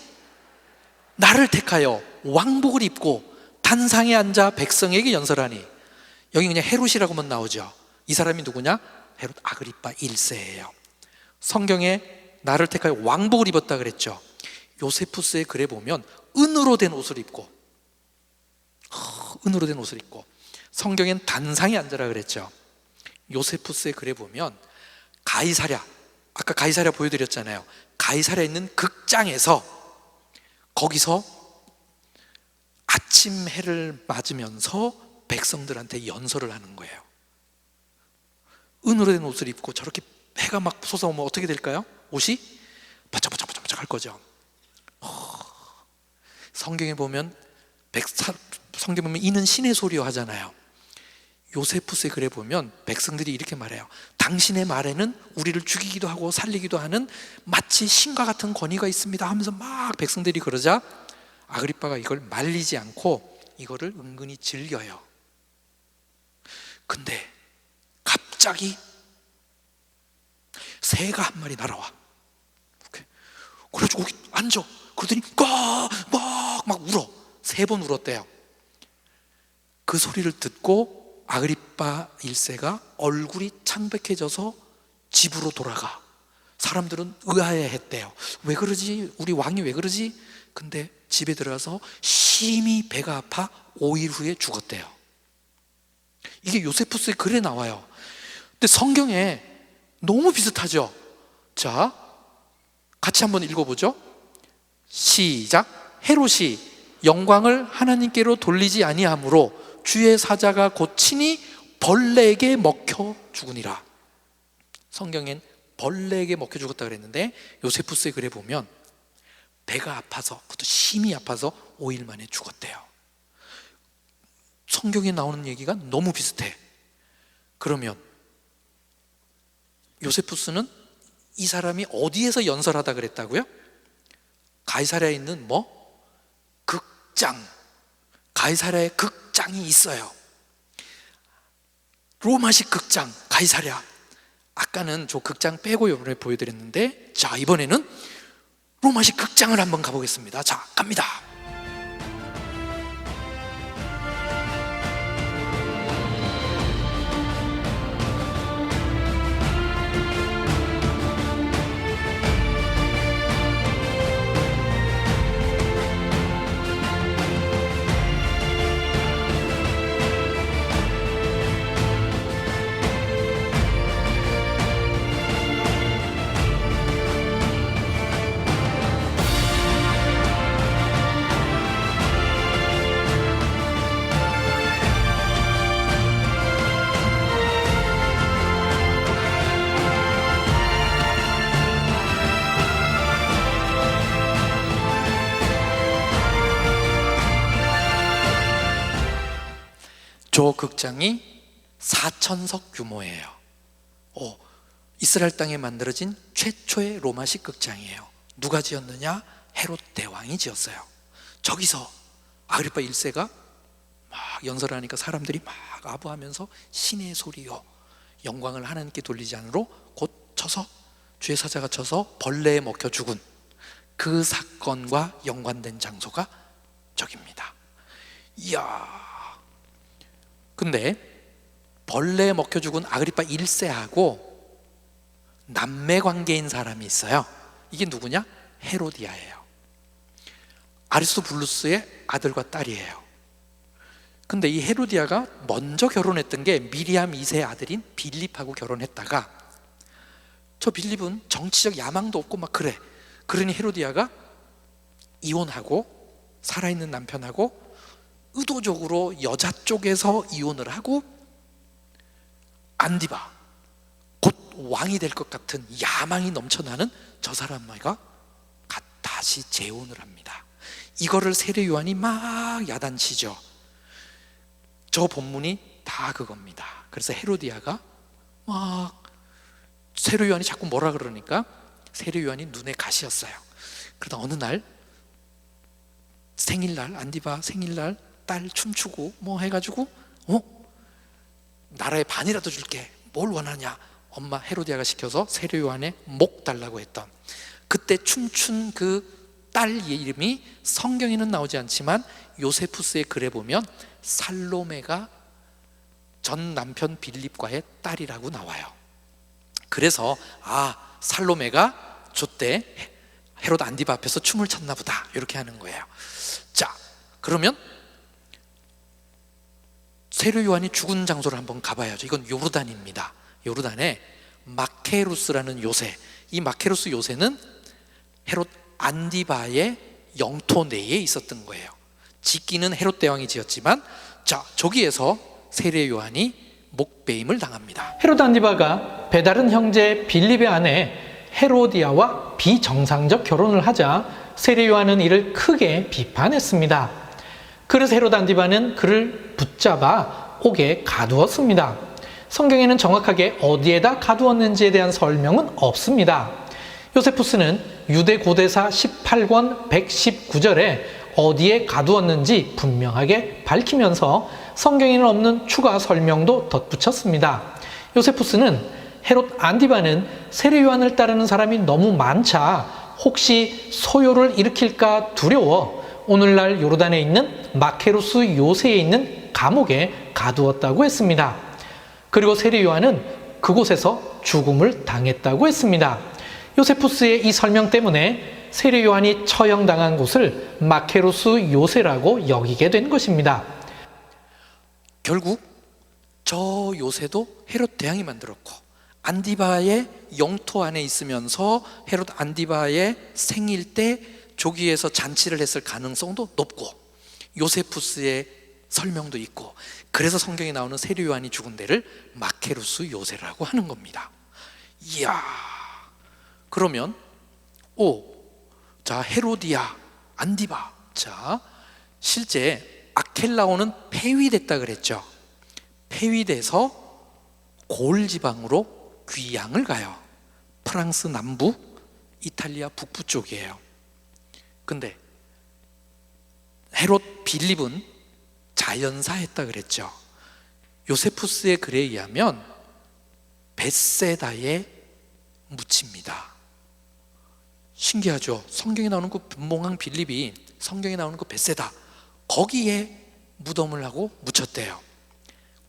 나를 택하여 왕복을 입고 단상에 앉아 백성에게 연설하니. 여기 그냥 헤롯이라고만 나오죠. 이 사람이 누구냐? 헤롯 아그리빠 1세예요. 성경에 나를 택하여 왕복을 입었다 그랬죠. 요세푸스의 글에 보면 은으로 된 옷을 입고, 은으로 된 옷을 입고, 성경엔 단상에 앉아라 그랬죠. 요세푸스의 글에 보면 가이사랴, 아까 가이사랴 보여드렸잖아요. 가이사랴에 있는 극장에서, 거기서 아침 해를 맞으면서 백성들한테 연설을 하는 거예요. 은으로 된 옷을 입고 저렇게 해가 막 솟아오면 어떻게 될까요? 옷이 바짝바짝바짝 할 거죠. 성경에 보면 성경에 보면 이는 신의 소리요 하잖아요. 요세푸스의 글에 보면 백성들이 이렇게 말해요. 당신의 말에는 우리를 죽이기도 하고 살리기도 하는 마치 신과 같은 권위가 있습니다 하면서 막 백성들이 그러자 아그리빠가 이걸 말리지 않고 이거를 은근히 즐겨요. 근데 갑자기 새가 한 마리 날아와. 그래가지고 거기 앉아. 그러더니 막 울어. 3번 울었대요. 그 소리를 듣고 아그리빠 1세가 얼굴이 창백해져서 집으로 돌아가. 사람들은 의아해했대요. 왜 그러지? 우리 왕이 왜 그러지? 근데 집에 들어가서 심히 배가 아파 5일 후에 죽었대요. 이게 요세푸스의 글에 나와요. 근데 성경에 너무 비슷하죠? 자, 같이 한번 읽어보죠. 시작. 헤롯이 영광을 하나님께로 돌리지 아니하므로 주의 사자가 곧 친히 벌레에게 먹혀 죽으니라. 성경엔 벌레에게 먹혀 죽었다 그랬는데 요세푸스의 글에 보면 배가 아파서, 그것도 심히 아파서 5일 만에 죽었대요. 성경에 나오는 얘기가 너무 비슷해. 그러면 요세푸스는 이 사람이 어디에서 연설하다 그랬다고요? 가이사랴에 있는 극장, 가이사랴에 극장이 있어요. 로마식 극장, 가이사랴. 아까는 저 극장 빼고 이번에 보여드렸는데, 자, 이번에는 로마식 극장을 한번 가보겠습니다. 자, 갑니다. 저 극장이 4,000석 규모예요. 이스라엘 땅에 만들어진 최초의 로마식 극장이에요. 누가 지었느냐? 헤롯 대왕이 지었어요. 저기서 아그리빠 1세가 막 연설하니까 사람들이 막 아부하면서 신의 소리요, 영광을 하나님께 돌리지 않으로 곧 쳐서, 주의 사자가 쳐서 벌레에 먹혀 죽은 그 사건과 연관된 장소가 저깁니다. 이야. 근데 벌레에 먹혀 죽은 아그리파 1세하고 남매 관계인 사람이 있어요. 이게 누구냐? 헤로디아예요. 아리스토블루스의 아들과 딸이에요. 근데 이 헤로디아가 먼저 결혼했던 게 미리암 2세의 아들인 빌립하고 결혼했다가, 저 빌립은 정치적 야망도 없고 막 그래. 그러니 헤로디아가 이혼하고 살아있는 남편하고 의도적으로 여자 쪽에서 이혼을 하고 안디바, 곧 왕이 될 것 같은 야망이 넘쳐나는 저 사람과 다시 재혼을 합니다. 이거를 세례 요한이 막 야단치죠. 저 본문이 다 그겁니다. 그래서 헤로디아가 막 세례 요한이 자꾸 뭐라 그러니까 세례 요한이 눈에 가시였어요. 그러다 어느 날 생일날, 안디바 생일날 딸 춤추고 뭐 해가지고 나라의 반이라도 줄게, 뭘 원하냐, 엄마 헤로디아가 시켜서 세례 요한의 목 달라고 했던, 그때 춤춘 그 딸 이름이 성경에는 나오지 않지만 요세푸스의 글에 보면 살로메가 전 남편 빌립과의 딸이라고 나와요. 그래서 살로메가 저때 헤롯 안디바 앞에서 춤을 췄나 보다, 이렇게 하는 거예요. 자, 그러면 세례 요한이 죽은 장소를 한번 가봐야죠. 이건 요르단입니다. 요르단에 마케루스라는 요새, 이 마케루스 요새는 헤롯 안디바의 영토 내에 있었던 거예요. 짓기는 헤롯 대왕이 지었지만, 자, 저기에서 세례 요한이 목베임을 당합니다. 헤롯 안디바가 배다른 형제 빌립의 아내 헤로디아와 비정상적 결혼을 하자 세례 요한은 이를 크게 비판했습니다. 그래서 헤롯 안디바는 그를 붙잡아 옥에 가두었습니다. 성경에는 정확하게 어디에다 가두었는지에 대한 설명은 없습니다. 요세푸스는 유대 고대사 18권 119절에 어디에 가두었는지 분명하게 밝히면서 성경에는 없는 추가 설명도 덧붙였습니다. 요세푸스는 헤롯 안디바는 세례 요한을 따르는 사람이 너무 많자 혹시 소요를 일으킬까 두려워 오늘날 요르단에 있는 마케루스 요새에 있는 감옥에 가두었다고 했습니다. 그리고 세례 요한은 그곳에서 죽음을 당했다고 했습니다. 요세푸스의 이 설명 때문에 세례 요한이 처형당한 곳을 마케루스 요새라고 여기게 된 것입니다. 결국 저 요새도 헤롯 대왕이 만들었고, 안디바의 영토 안에 있으면서 헤롯 안디바의 생일 때 조기에서 잔치를 했을 가능성도 높고, 요세푸스의 설명도 있고, 그래서 성경에 나오는 세례 요한이 죽은 데를 마케루스 요새라고 하는 겁니다. 이야, 그러면 자, 헤로디아, 안디바, 자, 실제 아켈라오는 폐위됐다 그랬죠. 폐위돼서 고을 지방으로 귀양을 가요. 프랑스 남부, 이탈리아 북부 쪽이에요. 근데 헤롯 빌립은 자연사했다 그랬죠. 요세푸스의 글에 의하면 벳세다에 묻힙니다. 신기하죠. 성경에 나오는 그 분봉왕 빌립이 성경에 나오는 그 벳세다, 거기에 무덤을 하고 묻혔대요.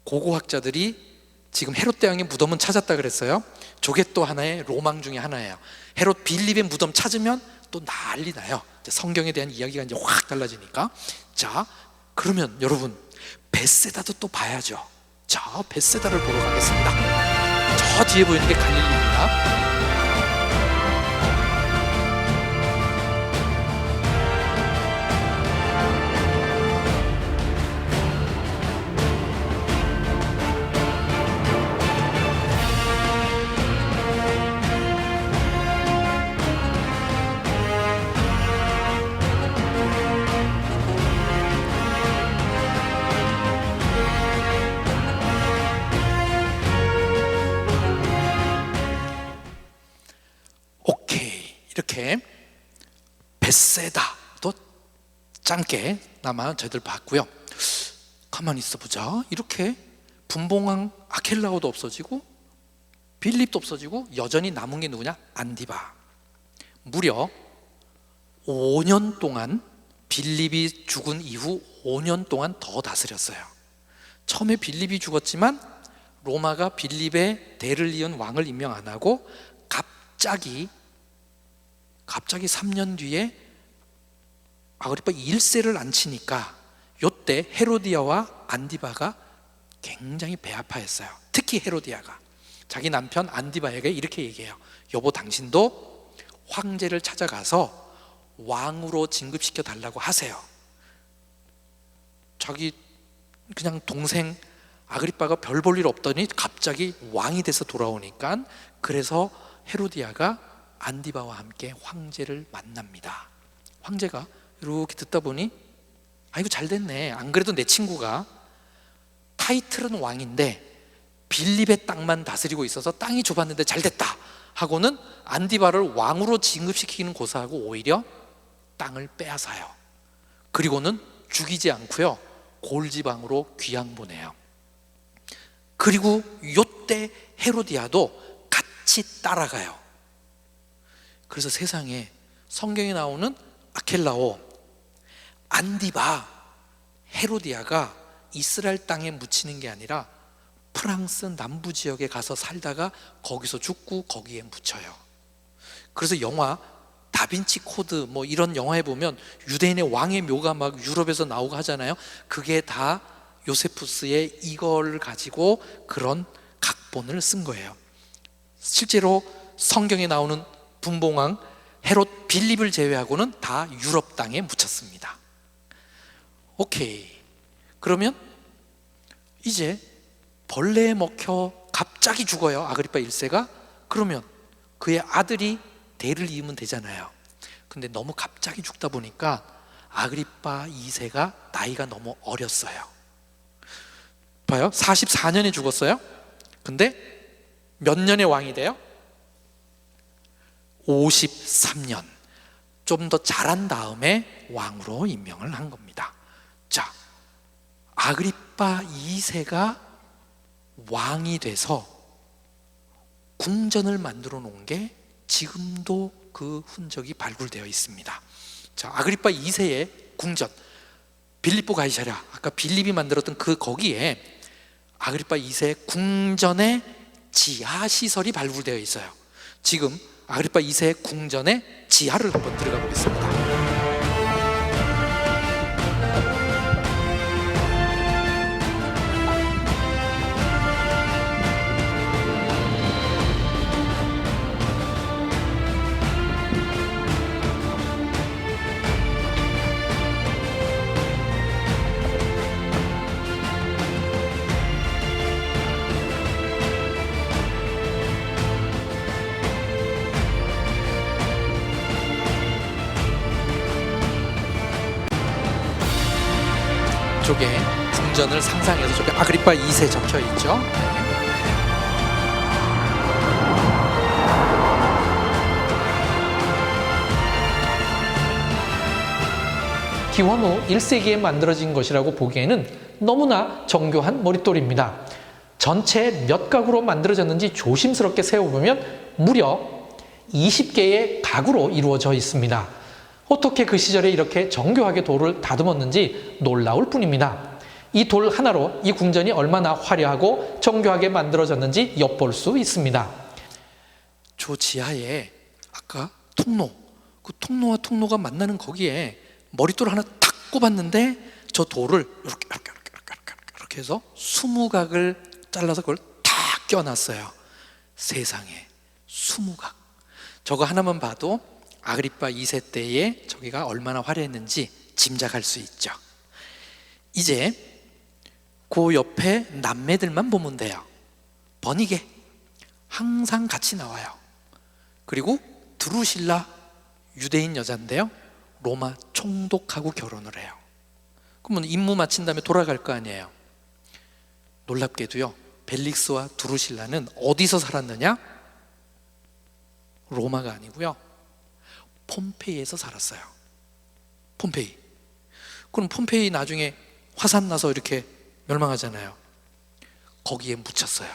고고학자들이 지금 헤롯 대왕의 무덤은 찾았다 그랬어요. 저게 또 하나의 로망 중에 하나예요. 헤롯 빌립의 무덤 찾으면 또 난리 나요. 성경에 대한 이야기가 이제 확 달라지니까. 자, 그러면 여러분 벳세다도 또 봐야죠. 자, 벳세다를 보러 가겠습니다. 저 뒤에 보이는 게 갈릴리입니다. 이렇게 벳세다도 짧게 나마 저희들 봤고요. 가만히 있어 보자. 이렇게 분봉왕 아켈라오도 없어지고 빌립도 없어지고 여전히 남은 게 누구냐? 안디바. 무려 5년 동안 빌립이 죽은 이후 5년 동안 더 다스렸어요. 처음에 빌립이 죽었지만 로마가 빌립의 대를 이은 왕을 임명 안 하고 갑자기 3년 뒤에 아그리파 1세를 앉히니까 요때 헤로디아와 안디바가 굉장히 배아파했어요. 특히 헤로디아가 자기 남편 안디바에게 이렇게 얘기해요. 여보, 당신도 황제를 찾아가서 왕으로 진급시켜 달라고 하세요. 자기 그냥 동생 아그리빠가 별 볼 일 없더니 갑자기 왕이 돼서 돌아오니까, 그래서 헤로디아가 안디바와 함께 황제를 만납니다. 황제가 이렇게 듣다 보니 아이고 잘 됐네, 안 그래도 내 친구가 타이틀은 왕인데 빌립의 땅만 다스리고 있어서 땅이 좁았는데 잘 됐다 하고는 안디바를 왕으로 진급시키는 고사하고 오히려 땅을 빼앗아요. 그리고는 죽이지 않고요, 골지방으로 귀양 보내요. 그리고 요때 헤로디아도 같이 따라가요. 그래서 세상에 성경에 나오는 아켈라오, 안디바, 헤로디아가 이스라엘 땅에 묻히는 게 아니라 프랑스 남부 지역에 가서 살다가 거기서 죽고 거기에 묻혀요. 그래서 영화 다빈치 코드 뭐 이런 영화에 보면 유대인의 왕의 묘가 막 유럽에서 나오고 하잖아요. 그게 다 요세푸스의 이걸 가지고 그런 각본을 쓴 거예요. 실제로 성경에 나오는 분봉왕 헤롯 빌립을 제외하고는 다 유럽 땅에 묻혔습니다. 오케이, 그러면 이제 벌레에 먹혀 갑자기 죽어요, 아그리파 1세가. 그러면 그의 아들이 대를 이으면 되잖아요. 근데 너무 갑자기 죽다 보니까 아그리파 2세가 나이가 너무 어렸어요. 봐요, 44년에 죽었어요. 근데 몇 년의 왕이 돼요? 53년. 좀 더 자란 다음에 왕으로 임명을 한 겁니다. 자, 아그리파 2세가 왕이 돼서 궁전을 만들어 놓은 게 지금도 그 흔적이 발굴되어 있습니다. 자, 아그리파 2세의 궁전, 빌립보 가이사랴, 아까 빌립이 만들었던 그 거기에 아그리파 2세 궁전의 지하 시설이 발굴되어 있어요. 지금 아그리파 2세 궁전의 지하를 한번 들어가 보겠습니다. 쪽에 궁전을 상상해서 저기 아그리파 2세 적혀 있죠. 기원후 1세기에 만들어진 것이라고 보기에는 너무나 정교한 머릿돌입니다. 전체 몇 가구로 만들어졌는지 조심스럽게 세어보면 무려 20개의 가구로 이루어져 있습니다. 어떻게 그 시절에 이렇게 정교하게 돌을 다듬었는지 놀라울 뿐입니다. 이 돌 하나로 이 궁전이 얼마나 화려하고 정교하게 만들어졌는지 엿볼 수 있습니다. 저 지하에 아까 통로, 그 통로와 통로가 만나는 거기에 머릿돌 하나 탁 꼽았는데 저 돌을 이렇게 해서 20각을 잘라서 그걸 탁 껴놨어요. 세상에 20각. 저거 하나만 봐도 아그리파 2세 때에 저기가 얼마나 화려했는지 짐작할 수 있죠. 이제 그 옆에 남매들만 보면 돼요. 번이게 항상 같이 나와요. 그리고 드루실라, 유대인 여자인데요, 로마 총독하고 결혼을 해요. 그러면 임무 마친 다음에 돌아갈 거 아니에요. 놀랍게도요, 벨릭스와 드루실라는 어디서 살았느냐? 로마가 아니고요, 폼페이에서 살았어요. 폼페이. 그럼 폼페이 나중에 화산 나서 이렇게 멸망하잖아요. 거기에 묻혔어요.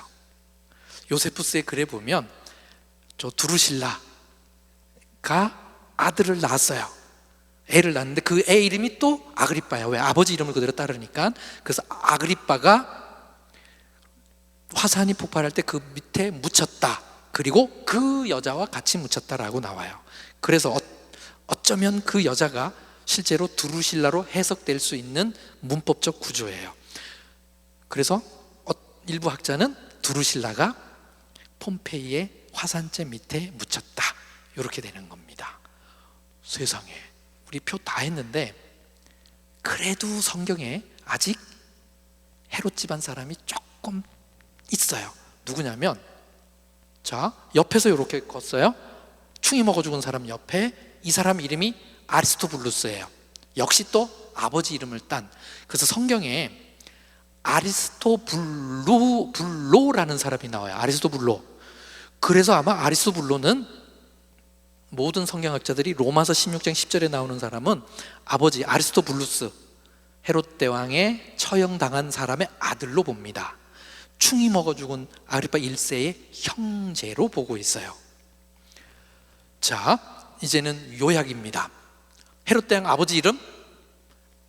요세푸스의 글에 보면 저 드루실라가 아들을 낳았어요. 애를 낳는데 그 애 이름이 또 아그리빠예요. 왜? 아버지 이름을 그대로 따르니까. 그래서 아그리빠가 화산이 폭발할 때 그 밑에 묻혔다. 그리고 그 여자와 같이 묻혔다라고 나와요. 그래서 어쩌면 그 여자가 실제로 두루실라로 해석될 수 있는 문법적 구조예요. 그래서 일부 학자는 두루실라가 폼페이의 화산재 밑에 묻혔다, 이렇게 되는 겁니다. 세상에, 우리 표 다 했는데 그래도 성경에 아직 헤롯 집안 사람이 조금 있어요. 누구냐면, 자, 옆에서 이렇게 걷어요. 충이 먹어 죽은 사람 옆에 이 사람 이름이 아리스토블루스예요. 역시 또 아버지 이름을 딴. 그래서 성경에 아리스토블로라는 사람이 나와요. 아리스토블로. 그래서 아마 아리스토블로는 모든 성경학자들이 로마서 16장 10절에 나오는 사람은 아버지 아리스토블루스, 헤롯 대왕의 처형당한 사람의 아들로 봅니다. 충이 먹어 죽은 아그리파 1세의 형제로 보고 있어요. 자, 이제는 요약입니다. 헤롯 대왕 아버지 이름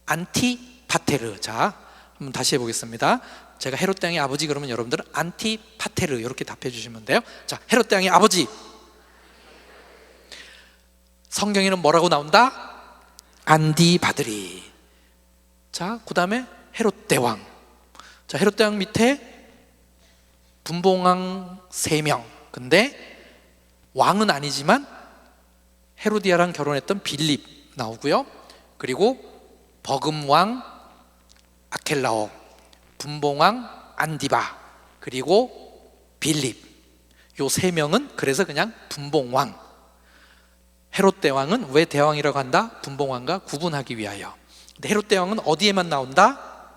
안티파테르. 자, 한번 다시 해보겠습니다. 제가 헤롯 대왕의 아버지 그러면 여러분들은 안티파테르 이렇게 답해 주시면 돼요. 자, 헤롯 대왕의 아버지. 성경에는 뭐라고 나온다? 안디바드리. 자, 그 다음에 헤롯 대왕. 자, 헤롯 대왕 밑에 분봉왕 3명. 근데 왕은 아니지만 헤로디아랑 결혼했던 빌립 나오고요. 그리고 버금왕 아켈라오, 분봉왕 안디바, 그리고 빌립. 요 3명은 그래서 그냥 분봉왕. 헤롯 대왕은 왜 대왕이라고 한다? 분봉왕과 구분하기 위하여. 근데 헤롯 대왕은 어디에만 나온다?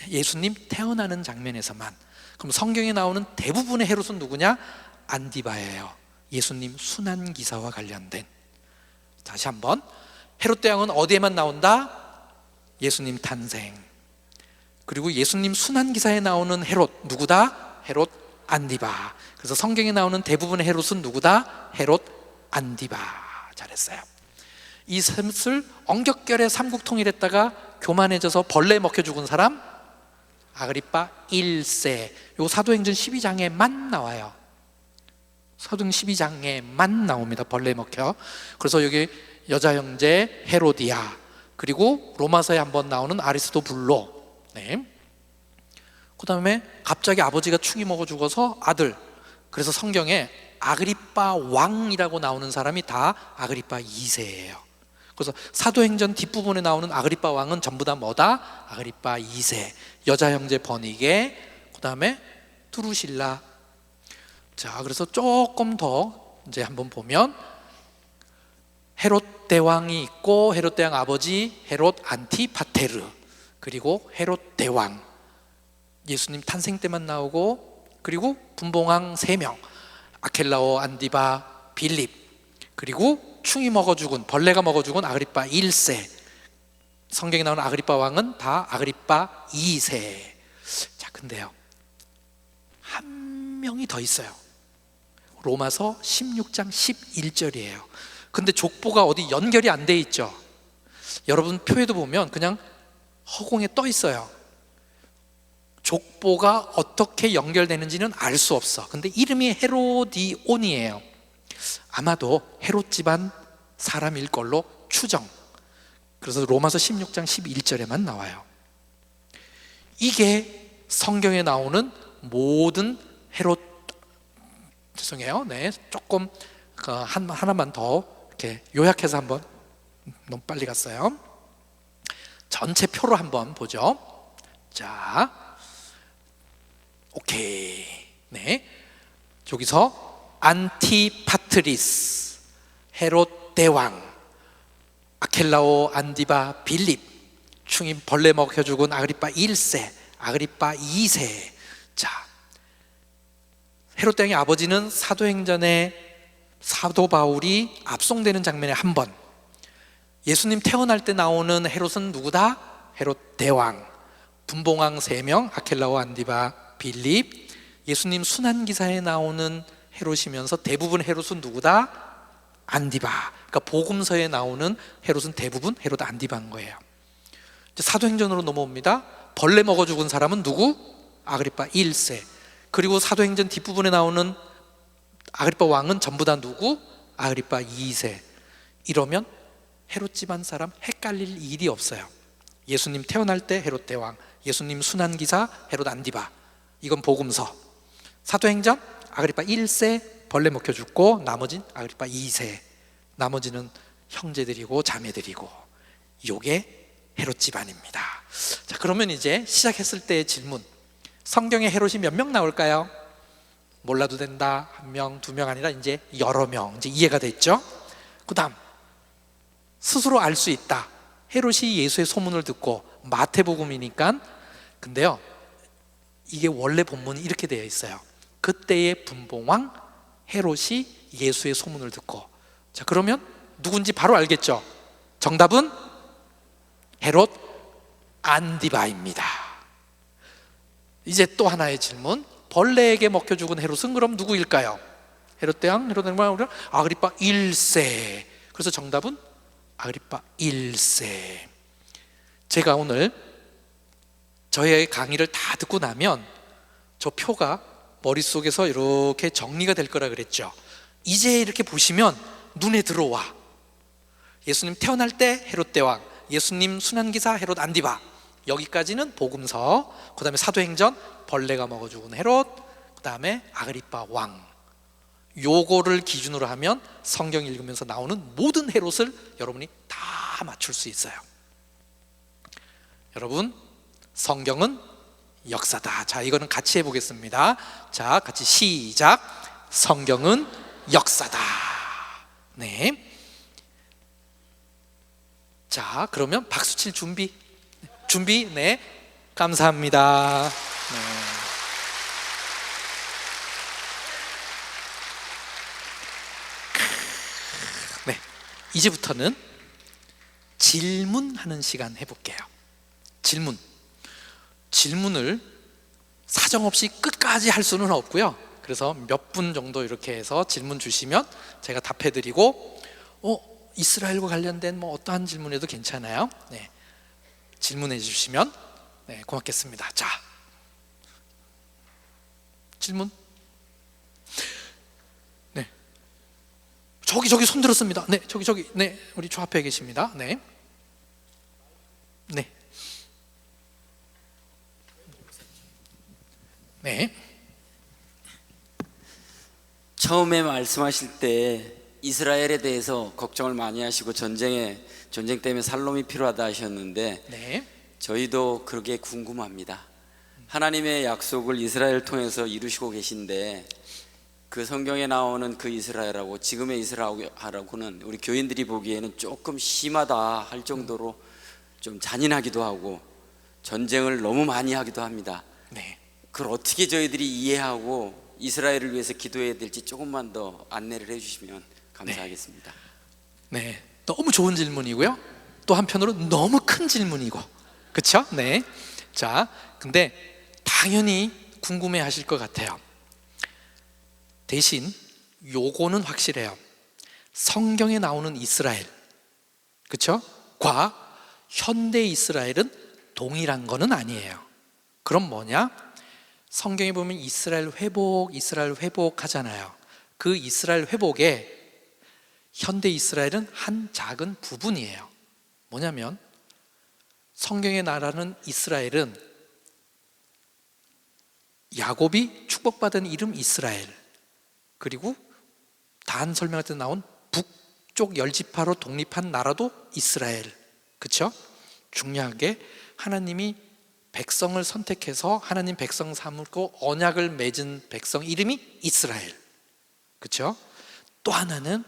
예수님 태어나는 장면에서만. 그럼 성경에 나오는 대부분의 헤롯은 누구냐? 안디바예요. 예수님 순환기사와 관련된. 다시 한번, 헤롯 대왕은 어디에만 나온다? 예수님 탄생. 그리고 예수님 순환기사에 나오는 헤롯 누구다? 헤롯 안디바. 그래서 성경에 나오는 대부분의 헤롯은 누구다? 헤롯 안디바. 잘했어요. 이 셋을 엉겹결에 삼국통일했다가 교만해져서 벌레 먹혀 죽은 사람 아그리빠 1세. 요 사도행전 12장에만 나와요. 사도행전 12장에만 나옵니다. 벌레 먹혀. 그래서 여기 여자 형제 헤로디아, 그리고 로마서에 한번 나오는 아리스토블로. 네. 그 다음에 갑자기 아버지가 충이 먹어 죽어서 아들. 그래서 성경에 아그리빠 왕이라고 나오는 사람이 다 아그리빠 2세예요. 그래서 사도행전 뒷부분에 나오는 아그리빠 왕은 전부 다 뭐다? 아그리빠 2세. 여자 형제 버니게, 그 다음에 두루실라. 자, 그래서 조금 더 이제 한번 보면 헤롯 대왕이 있고, 헤롯 대왕 아버지 헤롯 안티파테르, 그리고 헤롯 대왕 예수님 탄생 때만 나오고, 그리고 분봉왕 3명 아켈라오, 안디바, 빌립, 그리고 충이 먹어 죽은, 벌레가 먹어 죽은 아그리빠 1세. 성경에 나오는 아그리빠 왕은 다 아그리빠 2세. 자, 근데요, 한 명이 더 있어요. 로마서 16장 11절이에요. 근데 족보가 어디 연결이 안 돼 있죠? 여러분 표에도 보면 그냥 허공에 떠 있어요. 족보가 어떻게 연결되는지는 알 수 없어. 근데 이름이 헤로디온이에요. 아마도 헤롯 집안 사람일 걸로 추정. 그래서 로마서 16장 11절에만 나와요. 이게 성경에 나오는 모든 헤롯, 죄송해요. 네, 조금 하나만 더 이렇게 요약해서 한번, 너무 빨리 갔어요. 전체 표로 한번 보죠. 자, 오케이. 네, 여기서 안티파트리스, 헤롯 대왕, 아켈라오, 안디바, 빌립, 충이 벌레 먹혀 죽은 아그리빠 1세, 아그리빠 2세. 자, 헤롯 대왕의 아버지는 사도행전에 사도 바울이 압송되는 장면에 한 번, 예수님 태어날 때 나오는 헤롯은 누구다? 헤롯 대왕, 분봉왕 3명 아켈라오, 안디바, 빌립. 예수님 순환기사에 나오는 헤롯이면서 대부분 헤롯은 누구다? 안디바. 그러니까 복음서에 나오는 헤롯은 대부분 헤롯 안디바인 거예요. 이제 사도행전으로 넘어옵니다. 벌레 먹어 죽은 사람은 누구? 아그리파 1세. 그리고 사도행전 뒷부분에 나오는 아그리파 왕은 전부 다 누구? 아그리파 2세. 이러면 헤롯 집안 사람 헷갈릴 일이 없어요. 예수님 태어날 때 헤롯 대왕, 예수님 순환기사 헤롯 안디바. 이건 복음서. 사도행전 아그리파 1세 벌레 먹혀 죽고 나머진 아그리파 2세. 나머지는 형제들이고 자매들이고. 요게 헤롯 집안입니다. 자, 그러면 이제 시작했을 때의 질문. 성경에 헤롯이 몇 명 나올까요? 몰라도 된다. 1명, 2명 아니라 이제 여러 명. 이제 이해가 됐죠? 그다음 스스로 알 수 있다. 헤롯이 예수의 소문을 듣고 마태복음이니까. 근데요, 이게 원래 본문이 이렇게 되어 있어요. 그때의 분봉왕 헤롯이 예수의 소문을 듣고. 자, 그러면 누군지 바로 알겠죠? 정답은 헤롯 안디바입니다. 이제 또 하나의 질문. 벌레에게 먹혀 죽은 헤롯은 그럼 누구일까요? 헤롯 대왕, 헤롯 대왕, 아그리파 1세. 그래서 정답은 아그리파 1세. 제가 오늘 저의 강의를 다 듣고 나면 저 표가 머릿속에서 이렇게 정리가 될 거라 그랬죠. 이제 이렇게 보시면 눈에 들어와. 예수님 태어날 때 헤롯 대왕, 예수님 순환기사 헤롯 안디바. 여기까지는 복음서. 그 다음에 사도행전 벌레가 먹어 죽은 헤롯. 그 다음에 아그리파 왕. 요거를 기준으로 하면 성경 읽으면서 나오는 모든 헤롯을 여러분이 다 맞출 수 있어요. 여러분, 성경은 역사다. 자, 이거는 같이 해보겠습니다. 자, 같이 시작. 성경은 역사다. 네. 자, 그러면 박수 칠 준비. 네. 감사합니다. 네. 이제부터는 질문하는 시간 해볼게요. 질문을 사정없이 끝까지 할 수는 없고요. 그래서 몇 분 정도 이렇게 해서 질문 주시면 제가 답해드리고, 이스라엘과 관련된 뭐 어떠한 질문에도 괜찮아요. 네. 질문해 주시면 네, 고맙겠습니다. 자, 질문. 네. 저기 손 들었습니다. 네, 저기. 네, 우리 저 앞에 계십니다. 네. 네. 네. 처음에 말씀하실 때 이스라엘에 대해서 걱정을 많이 하시고 전쟁 때문에 살롬이 필요하다 하셨는데, 네. 저희도 그게 궁금합니다. 하나님의 약속을 이스라엘 통해서 이루시고 계신데, 그 성경에 나오는 그 이스라엘하고 지금의 이스라엘하고는 우리 교인들이 보기에는 조금 심하다 할 정도로 좀 잔인하기도 하고 전쟁을 너무 많이 하기도 합니다. 네. 그걸 어떻게 저희들이 이해하고 이스라엘을 위해서 기도해야 될지 조금만 더 안내를 해주시면 감사하겠습니다. 네, 너무 좋은 질문이고요. 또 한편으로 너무 큰 질문이고, 그렇죠? 네. 자, 근데 당연히 궁금해하실 것 같아요. 대신 요거는 확실해요. 성경에 나오는 이스라엘, 그렇죠? 과 현대 이스라엘은 동일한 거는 아니에요. 그럼 뭐냐? 성경에 보면 이스라엘 회복 하잖아요. 그 이스라엘 회복에 현대 이스라엘은 한 작은 부분이에요. 뭐냐면 성경에 말하는 이스라엘은 야곱이 축복받은 이름 이스라엘, 그리고 단 설명할 때 나온 북쪽 열지파로 독립한 나라도 이스라엘, 그렇죠? 중요하게 하나님이 백성을 선택해서 하나님 백성 삼고 언약을 맺은 백성 이름이 이스라엘, 그렇죠? 또 하나는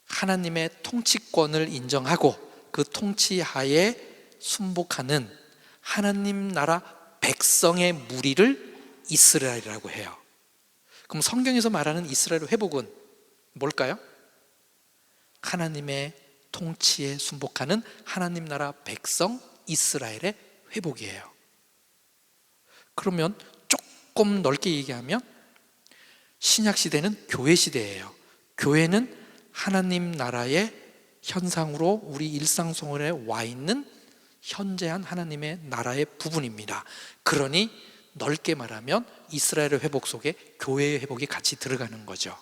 하나님의 통치권을 인정하고 그 통치하에 순복하는 하나님 나라 백성의 무리를 이스라엘이라고 해요. 그럼 성경에서 말하는 이스라엘 회복은 뭘까요? 하나님의 통치에 순복하는 하나님 나라 백성 이스라엘의 회복이에요. 그러면 조금 넓게 얘기하면 신약 시대는 교회 시대예요. 교회는 하나님 나라의 현상으로 우리 일상생활에 와 있는 현재한 하나님의 나라의 부분입니다. 그러니 넓게 말하면 이스라엘의 회복 속에 교회의 회복이 같이 들어가는 거죠.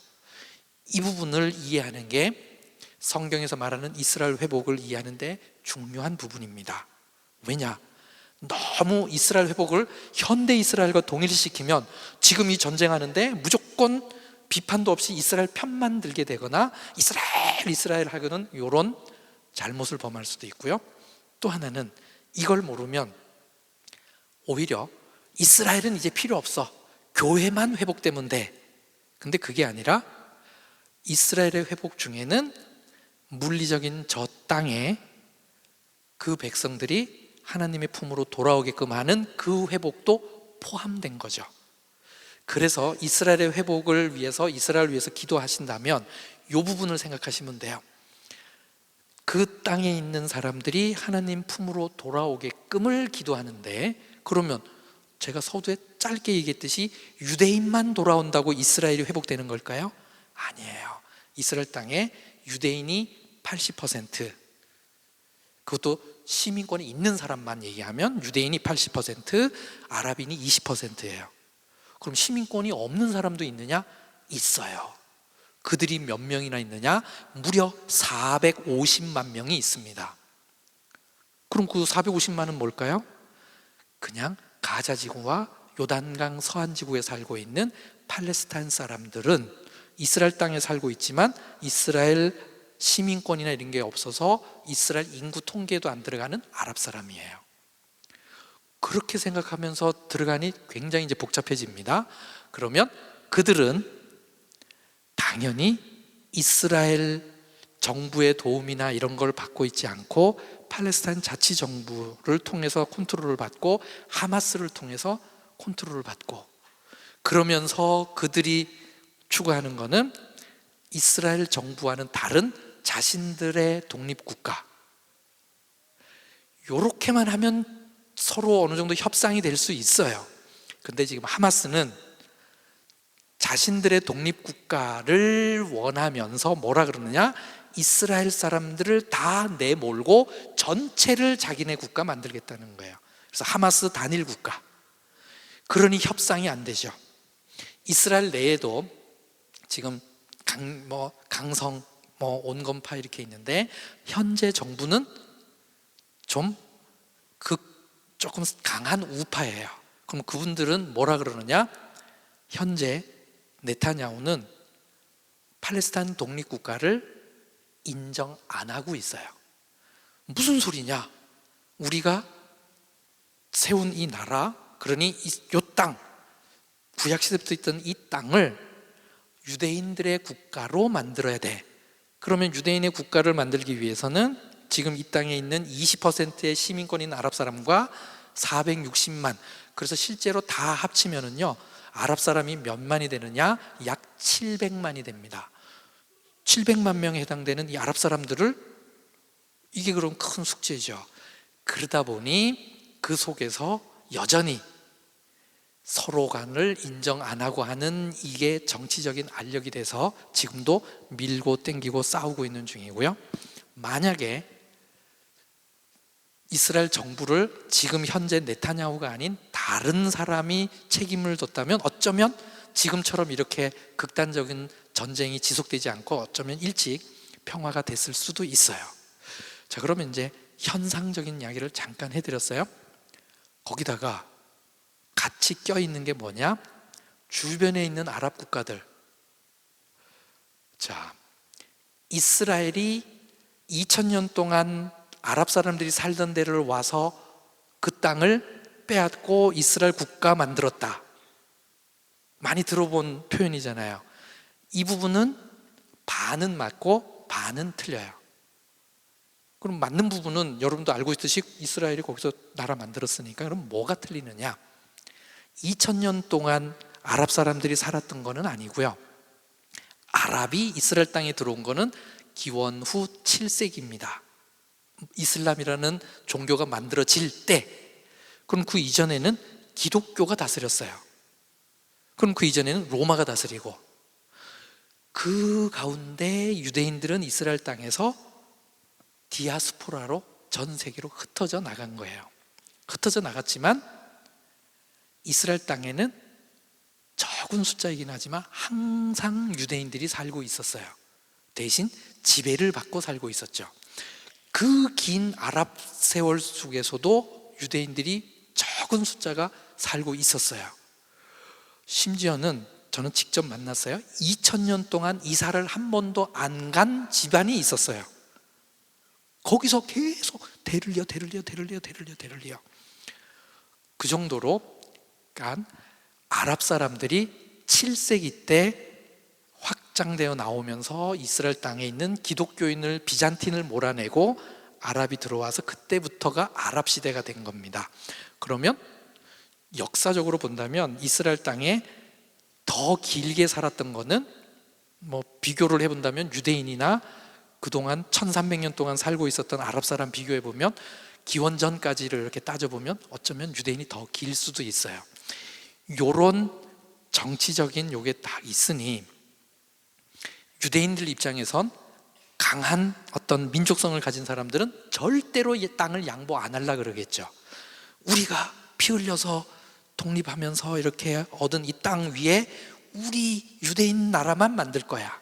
이 부분을 이해하는 게 성경에서 말하는 이스라엘 회복을 이해하는 데 중요한 부분입니다. 왜냐? 너무 이스라엘 회복을 현대 이스라엘과 동일시키면 지금 이 전쟁하는데 무조건 비판도 없이 이스라엘 편만 들게 되거나 이스라엘 하고는 이런 잘못을 범할 수도 있고요. 또 하나는 이걸 모르면 오히려 이스라엘은 이제 필요 없어, 교회만 회복되면 돼. 근데 그게 아니라 이스라엘의 회복 중에는 물리적인 저 땅에 그 백성들이 하나님의 품으로 돌아오게끔 하는 그 회복도 포함된 거죠. 그래서 이스라엘의 회복을 위해서, 이스라엘을 위해서 기도하신다면 이 부분을 생각하시면 돼요. 그 땅에 있는 사람들이 하나님 품으로 돌아오게끔을 기도하는데, 그러면 제가 서두에 짧게 얘기했듯이 유대인만 돌아온다고 이스라엘이 회복되는 걸까요? 아니에요. 이스라엘 땅에 유대인이 80%, 그것도 시민권이 있는 사람만 얘기하면 유대인이 80%, 아랍인이 20%예요. 그럼 시민권이 없는 사람도 있느냐? 있어요. 그들이 몇 명이나 있느냐? 무려 450만 명이 있습니다. 그럼 그 450만은 뭘까요? 그냥 가자지구와 요단강 서안지구에 살고 있는 팔레스타인 사람들은 이스라엘 땅에 살고 있지만 이스라엘 시민권이나 이런 게 없어서 이스라엘 인구 통계에도 안 들어가는 아랍 사람이에요. 그렇게 생각하면서 들어가니 굉장히 이제 복잡해집니다. 그러면 그들은 당연히 이스라엘 정부의 도움이나 이런 걸 받고 있지 않고 팔레스타인 자치정부를 통해서 컨트롤을 받고 하마스를 통해서 컨트롤을 받고, 그러면서 그들이 추구하는 거는 이스라엘 정부와는 다른 자신들의 독립국가, 요렇게만 하면 서로 어느 정도 협상이 될 수 있어요. 근데 지금 하마스는 자신들의 독립국가를 원하면서 뭐라 그러느냐? 이스라엘 사람들을 다 내몰고 전체를 자기네 국가 만들겠다는 거예요. 그래서 하마스 단일 국가. 그러니 협상이 안 되죠. 이스라엘 내에도 지금 강성, 온건파 이렇게 있는데, 현재 정부는 좀 조금 강한 우파예요. 그럼 그분들은 뭐라 그러느냐? 현재 네타냐후는 팔레스타인 독립국가를 인정 안 하고 있어요. 무슨 소리냐? 우리가 세운 이 나라, 그러니 이 땅, 구약시대부터 있던 이 땅을 유대인들의 국가로 만들어야 돼. 그러면 유대인의 국가를 만들기 위해서는 지금 이 땅에 있는 20%의 시민권인 아랍 사람과 460만, 그래서 실제로 다 합치면은요, 아랍 사람이 몇만이 되느냐? 약 700만이 됩니다. 700만 명에 해당되는 이 아랍 사람들을, 이게 그럼 큰 숙제죠. 그러다 보니 그 속에서 여전히 서로 간을 인정 안 하고 하는 이게 정치적인 알력이 돼서 지금도 밀고 땡기고 싸우고 있는 중이고요. 만약에 이스라엘 정부를 지금 현재 네타냐후가 아닌 다른 사람이 책임을 졌다면 어쩌면 지금처럼 이렇게 극단적인 전쟁이 지속되지 않고 어쩌면 일찍 평화가 됐을 수도 있어요. 자, 그러면 이제 현상적인 이야기를 잠깐 해드렸어요. 거기다가 같이 껴있는 게 뭐냐? 주변에 있는 아랍 국가들. 자, 이스라엘이 2000년 동안 아랍 사람들이 살던 데를 와서 그 땅을 빼앗고 이스라엘 국가 만들었다. 많이 들어본 표현이잖아요. 이 부분은 반은 맞고 반은 틀려요. 그럼 맞는 부분은 여러분도 알고 있듯이 이스라엘이 거기서 나라 만들었으니까, 그럼 뭐가 틀리느냐? 2000년 동안 아랍 사람들이 살았던 거는 아니고요. 아랍이 이스라엘 땅에 들어온 거는 기원 후 7세기입니다. 이슬람이라는 종교가 만들어질 때. 그럼 그 이전에는 기독교가 다스렸어요. 그럼 그 이전에는 로마가 다스리고, 그 가운데 유대인들은 이스라엘 땅에서 디아스포라로 전 세계로 흩어져 나간 거예요. 흩어져 나갔지만 이스라엘 땅에는 적은 숫자이긴 하지만 항상 유대인들이 살고 있었어요. 대신 지배를 받고 살고 있었죠. 그 긴 아랍 세월 속에서도 유대인들이 적은 숫자가 살고 있었어요. 심지어는 저는 직접 만났어요. 2000년 동안 이사를 한 번도 안 간 집안이 있었어요. 거기서 계속 대를 이어 그 정도로 아랍 사람들이 7세기 때 확장되어 나오면서 이스라엘 땅에 있는 기독교인을 비잔틴을 몰아내고 아랍이 들어와서 그때부터가 아랍 시대가 된 겁니다. 그러면 역사적으로 본다면 이스라엘 땅에 더 길게 살았던 거는 비교를 해본다면 유대인이나 그동안 1300년 동안 살고 있었던 아랍 사람 비교해 보면 기원전까지를 이렇게 따져보면 어쩌면 유대인이 더 길 수도 있어요. 요런 정치적인 요게 딱 있으니 유대인들 입장에선 강한 어떤 민족성을 가진 사람들은 절대로 이 땅을 양보 안 하려고 그러겠죠. 우리가 피 흘려서 독립하면서 이렇게 얻은 이 땅 위에 우리 유대인 나라만 만들 거야.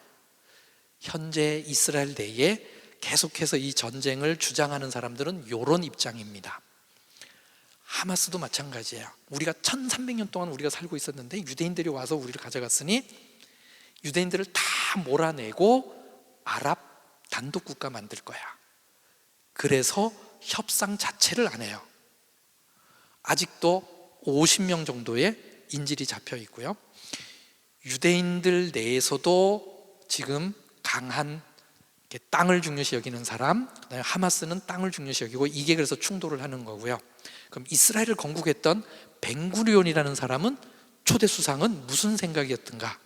현재 이스라엘 내에 계속해서 이 전쟁을 주장하는 사람들은 이런 입장입니다. 하마스도 마찬가지예요. 우리가 1300년 동안 우리가 살고 있었는데 유대인들이 와서 우리를 가져갔으니 유대인들을 다 몰아내고 아랍 단독 국가 만들 거야. 그래서 협상 자체를 안 해요. 아직도 50명 정도의 인질이 잡혀 있고요. 유대인들 내에서도 지금 강한 땅을 중요시 여기는 사람, 그다음에 하마스는 땅을 중요시 여기고 이게 그래서 충돌을 하는 거고요. 그럼 이스라엘을 건국했던 벤구리온이라는 사람은 초대 수상은 무슨 생각이었던가?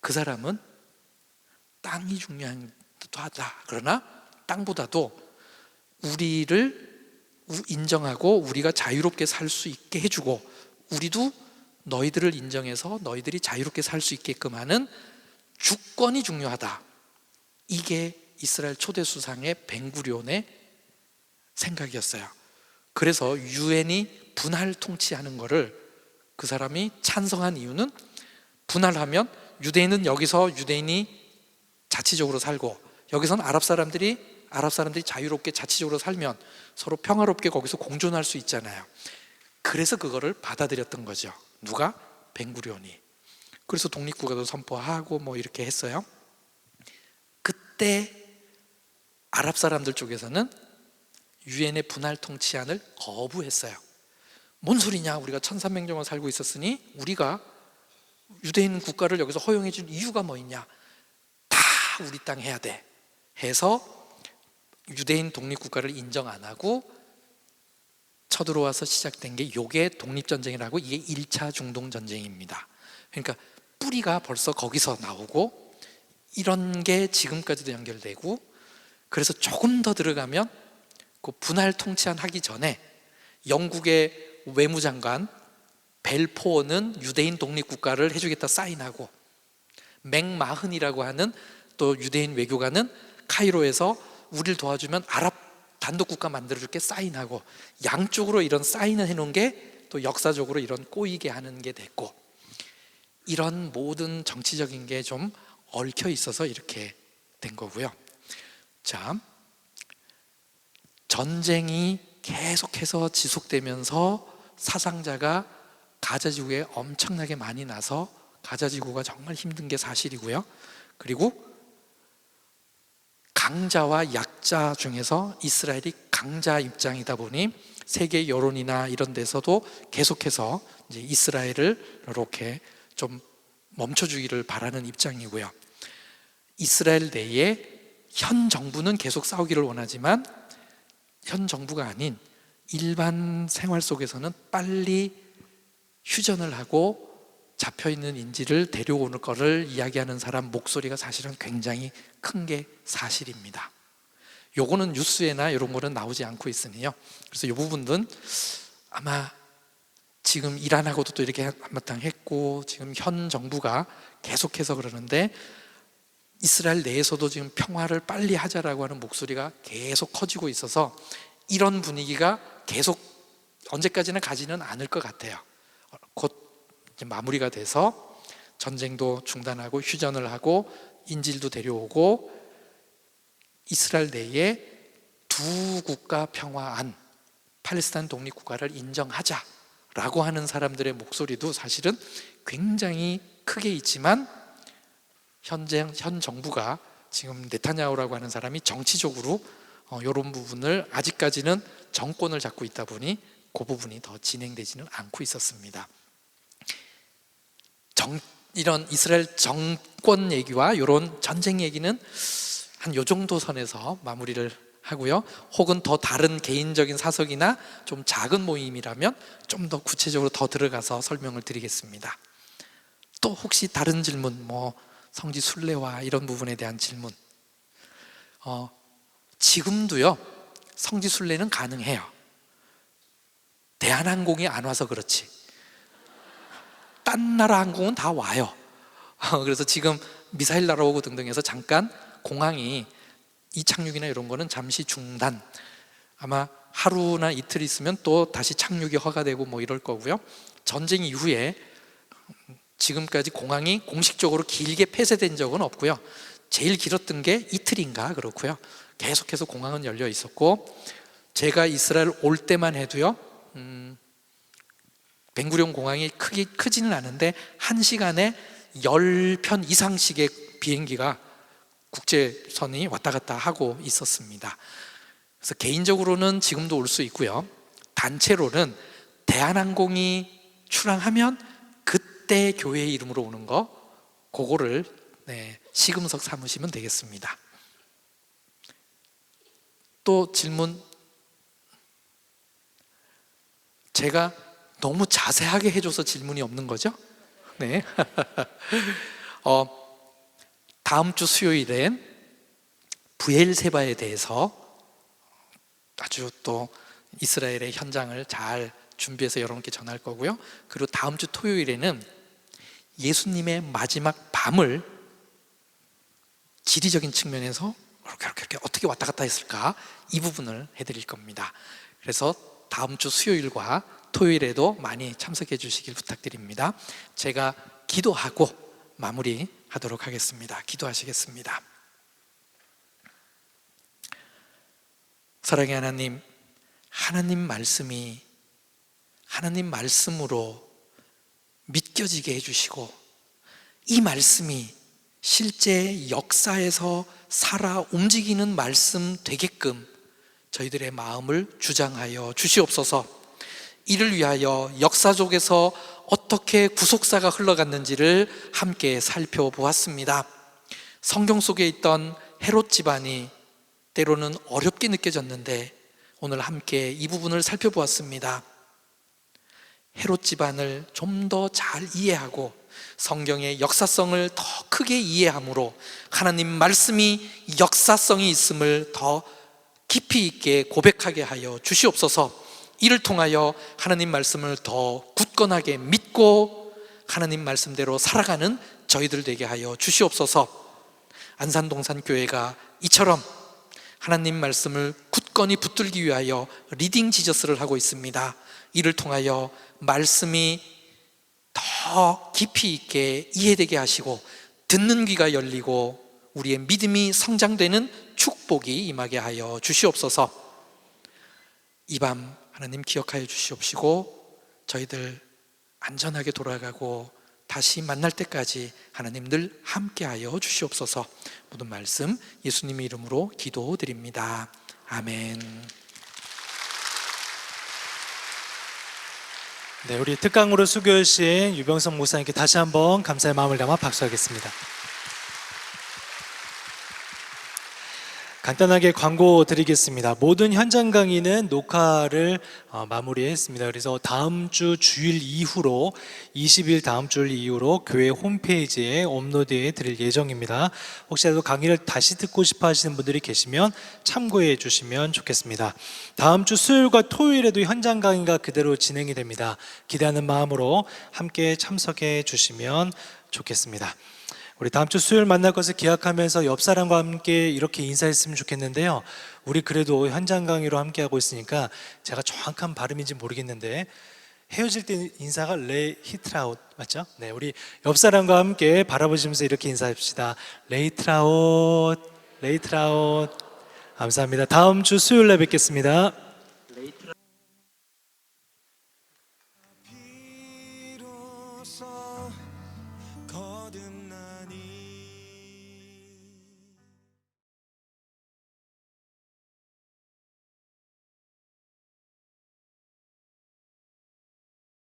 그 사람은 땅이 중요하다. 그러나 땅보다도 우리를 인정하고 우리가 자유롭게 살 수 있게 해주고 우리도 너희들을 인정해서 너희들이 자유롭게 살 수 있게끔 하는 주권이 중요하다. 이게 이스라엘 초대 수상의 벤구리온의 생각이었어요. 그래서 유엔이 분할 통치하는 거를 그 사람이 찬성한 이유는 분할하면 유대인은 여기서 유대인이 자치적으로 살고 여기서는 아랍 사람들이 자유롭게 자치적으로 살면 서로 평화롭게 거기서 공존할 수 있잖아요. 그래서 그거를 받아들였던 거죠. 누가? 벤구리온이. 그래서 독립국가도 선포하고 이렇게 했어요. 그때 아랍 사람들 쪽에서는 유엔의 분할 통치안을 거부했어요. 뭔 소리냐? 우리가 1300년 동안 살고 있었으니 우리가 유대인 국가를 여기서 허용해 준 이유가 뭐 있냐? 다 우리 땅 해야 돼 해서 유대인 독립국가를 인정 안 하고 쳐들어와서 시작된 게 요게 독립전쟁이라고 이게 1차 중동전쟁입니다. 그러니까 뿌리가 벌써 거기서 나오고 이런 게 지금까지도 연결되고 그래서 조금 더 들어가면 그 분할 통치안 하기 전에 영국의 외무장관 벨포어는 유대인 독립국가를 해주겠다 사인하고 맥마흔이라고 하는 또 유대인 외교관은 카이로에서 우리를 도와주면 아랍 단독국가 만들어줄게 사인하고 양쪽으로 이런 사인을 해놓은 게 또 역사적으로 이런 꼬이게 하는 게 됐고 이런 모든 정치적인 게 좀 얽혀 있어서 이렇게 된 거고요. 자, 전쟁이 계속해서 지속되면서 사상자가 가자지구에 엄청나게 많이 나서 가자지구가 정말 힘든 게 사실이고요. 그리고 강자와 약자 중에서 이스라엘이 강자 입장이다 보니 세계 여론이나 이런 데서도 계속해서 이제 이스라엘을 이렇게 좀 멈춰주기를 바라는 입장이고요. 이스라엘 내에 현 정부는 계속 싸우기를 원하지만 현 정부가 아닌 일반 생활 속에서는 빨리 휴전을 하고 잡혀있는 인질을 데려오는 거를 이야기하는 사람 목소리가 사실은 굉장히 큰 게 사실입니다. 요거는 뉴스에나 이런 거는 나오지 않고 있으니요. 그래서 이 부분은 아마 지금 이란하고도 또 이렇게 한바탕 했고 지금 현 정부가 계속해서 그러는데 이스라엘 내에서도 지금 평화를 빨리 하자라고 하는 목소리가 계속 커지고 있어서 이런 분위기가 계속 언제까지나 가지는 않을 것 같아요. 곧 이제 마무리가 돼서 전쟁도 중단하고 휴전을 하고 인질도 데려오고 이스라엘 내에 두 국가 평화안, 팔레스타인 독립국가를 인정하자라고 하는 사람들의 목소리도 사실은 굉장히 크게 있지만 현 정부가 지금 네타냐후라고 하는 사람이 정치적으로 이런 부분을 아직까지는 정권을 잡고 있다 보니 그 부분이 더 진행되지는 않고 있었습니다. 이런 이스라엘 정권 얘기와 이런 전쟁 얘기는 한 요 정도 선에서 마무리를 하고요. 혹은 더 다른 개인적인 사석이나 좀 작은 모임이라면 좀 더 구체적으로 더 들어가서 설명을 드리겠습니다. 또 혹시 다른 질문, 성지 순례와 이런 부분에 대한 질문. 지금도요, 성지 순례는 가능해요. 대한항공이 안 와서 그렇지. 딴 나라 항공은 다 와요. 그래서 지금 미사일 날아오고 등등 해서 잠깐 공항이 이착륙이나 이런 거는 잠시 중단. 아마 하루나 이틀 있으면 또 다시 착륙이 허가되고 이럴 거고요. 전쟁 이후에 지금까지 공항이 공식적으로 길게 폐쇄된 적은 없고요. 제일 길었던 게 이틀인가 그렇고요. 계속해서 공항은 열려 있었고, 제가 이스라엘 올 때만 해도요, 벤구리온 공항이 크지는 않은데 1시간에 10편 이상씩의 비행기가 국제선이 왔다 갔다 하고 있었습니다. 그래서 개인적으로는 지금도 올 수 있고요. 단체로는 대한항공이 출항하면 그때 교회 이름으로 오는 거, 그거를 시금석 삼으시면 되겠습니다. 또 질문, 제가 너무 자세하게 해줘서 질문이 없는 거죠? 네. 다음 주 수요일엔 브엘세바에 대해서 아주 또 이스라엘의 현장을 잘 준비해서 여러분께 전할 거고요. 그리고 다음 주 토요일에는 예수님의 마지막 밤을 지리적인 측면에서 이렇게 어떻게 왔다 갔다 했을까, 이 부분을 해드릴 겁니다. 그래서 다음 주 수요일과 토요일에도 많이 참석해 주시길 부탁드립니다. 제가 기도하고 마무리하도록 하겠습니다. 기도하시겠습니다. 사랑의 하나님, 하나님 말씀이 하나님 말씀으로 믿겨지게 해주시고, 이 말씀이 실제 역사에서 살아 움직이는 말씀 되게끔 저희들의 마음을 주장하여 주시옵소서. 이를 위하여 역사 속에서 어떻게 구속사가 흘러갔는지를 함께 살펴보았습니다. 성경 속에 있던 헤롯 집안이 때로는 어렵게 느껴졌는데 오늘 함께 이 부분을 살펴보았습니다. 헤롯 집안을 좀 더 잘 이해하고 성경의 역사성을 더 크게 이해함으로 하나님 말씀이 역사성이 있음을 더 깊이 있게 고백하게 하여 주시옵소서. 이를 통하여 하나님 말씀을 더 굳건하게 믿고 하나님 말씀대로 살아가는 저희들 되게 하여 주시옵소서. 안산동산교회가 이처럼 하나님 말씀을 굳건히 붙들기 위하여 리딩 지저스를 하고 있습니다. 이를 통하여 말씀이 더 깊이 있게 이해되게 하시고 듣는 귀가 열리고 우리의 믿음이 성장되는 축복이 임하게 하여 주시옵소서. 이 밤 하나님 기억하여 주시옵시고 저희들 안전하게 돌아가고 다시 만날 때까지 하나님 늘 함께하여 주시옵소서. 모든 말씀 예수님의 이름으로 기도드립니다. 아멘. 네, 우리 특강으로 수교하신 유병성 목사님께 다시 한번 감사의 마음을 담아 박수하겠습니다. 간단하게 광고 드리겠습니다. 모든 현장 강의는 녹화를 마무리했습니다. 그래서 다음 주 주일 이후로 20일 다음 주일 이후로 교회 홈페이지에 업로드해 드릴 예정입니다. 혹시라도 강의를 다시 듣고 싶어 하시는 분들이 계시면 참고해 주시면 좋겠습니다. 다음 주 수요일과 토요일에도 현장 강의가 그대로 진행이 됩니다. 기대하는 마음으로 함께 참석해 주시면 좋겠습니다. 우리 다음 주 수요일 만날 것을 기약하면서 옆 사람과 함께 이렇게 인사했으면 좋겠는데요. 우리 그래도 현장 강의로 함께 하고 있으니까 제가 정확한 발음인지 모르겠는데 헤어질 때 인사가 레히트라웃 맞죠? 네, 우리 옆 사람과 함께 바라보시면서 이렇게 인사합시다. 레히트라웃, 레히트라웃. 감사합니다. 다음 주 수요일에 뵙겠습니다.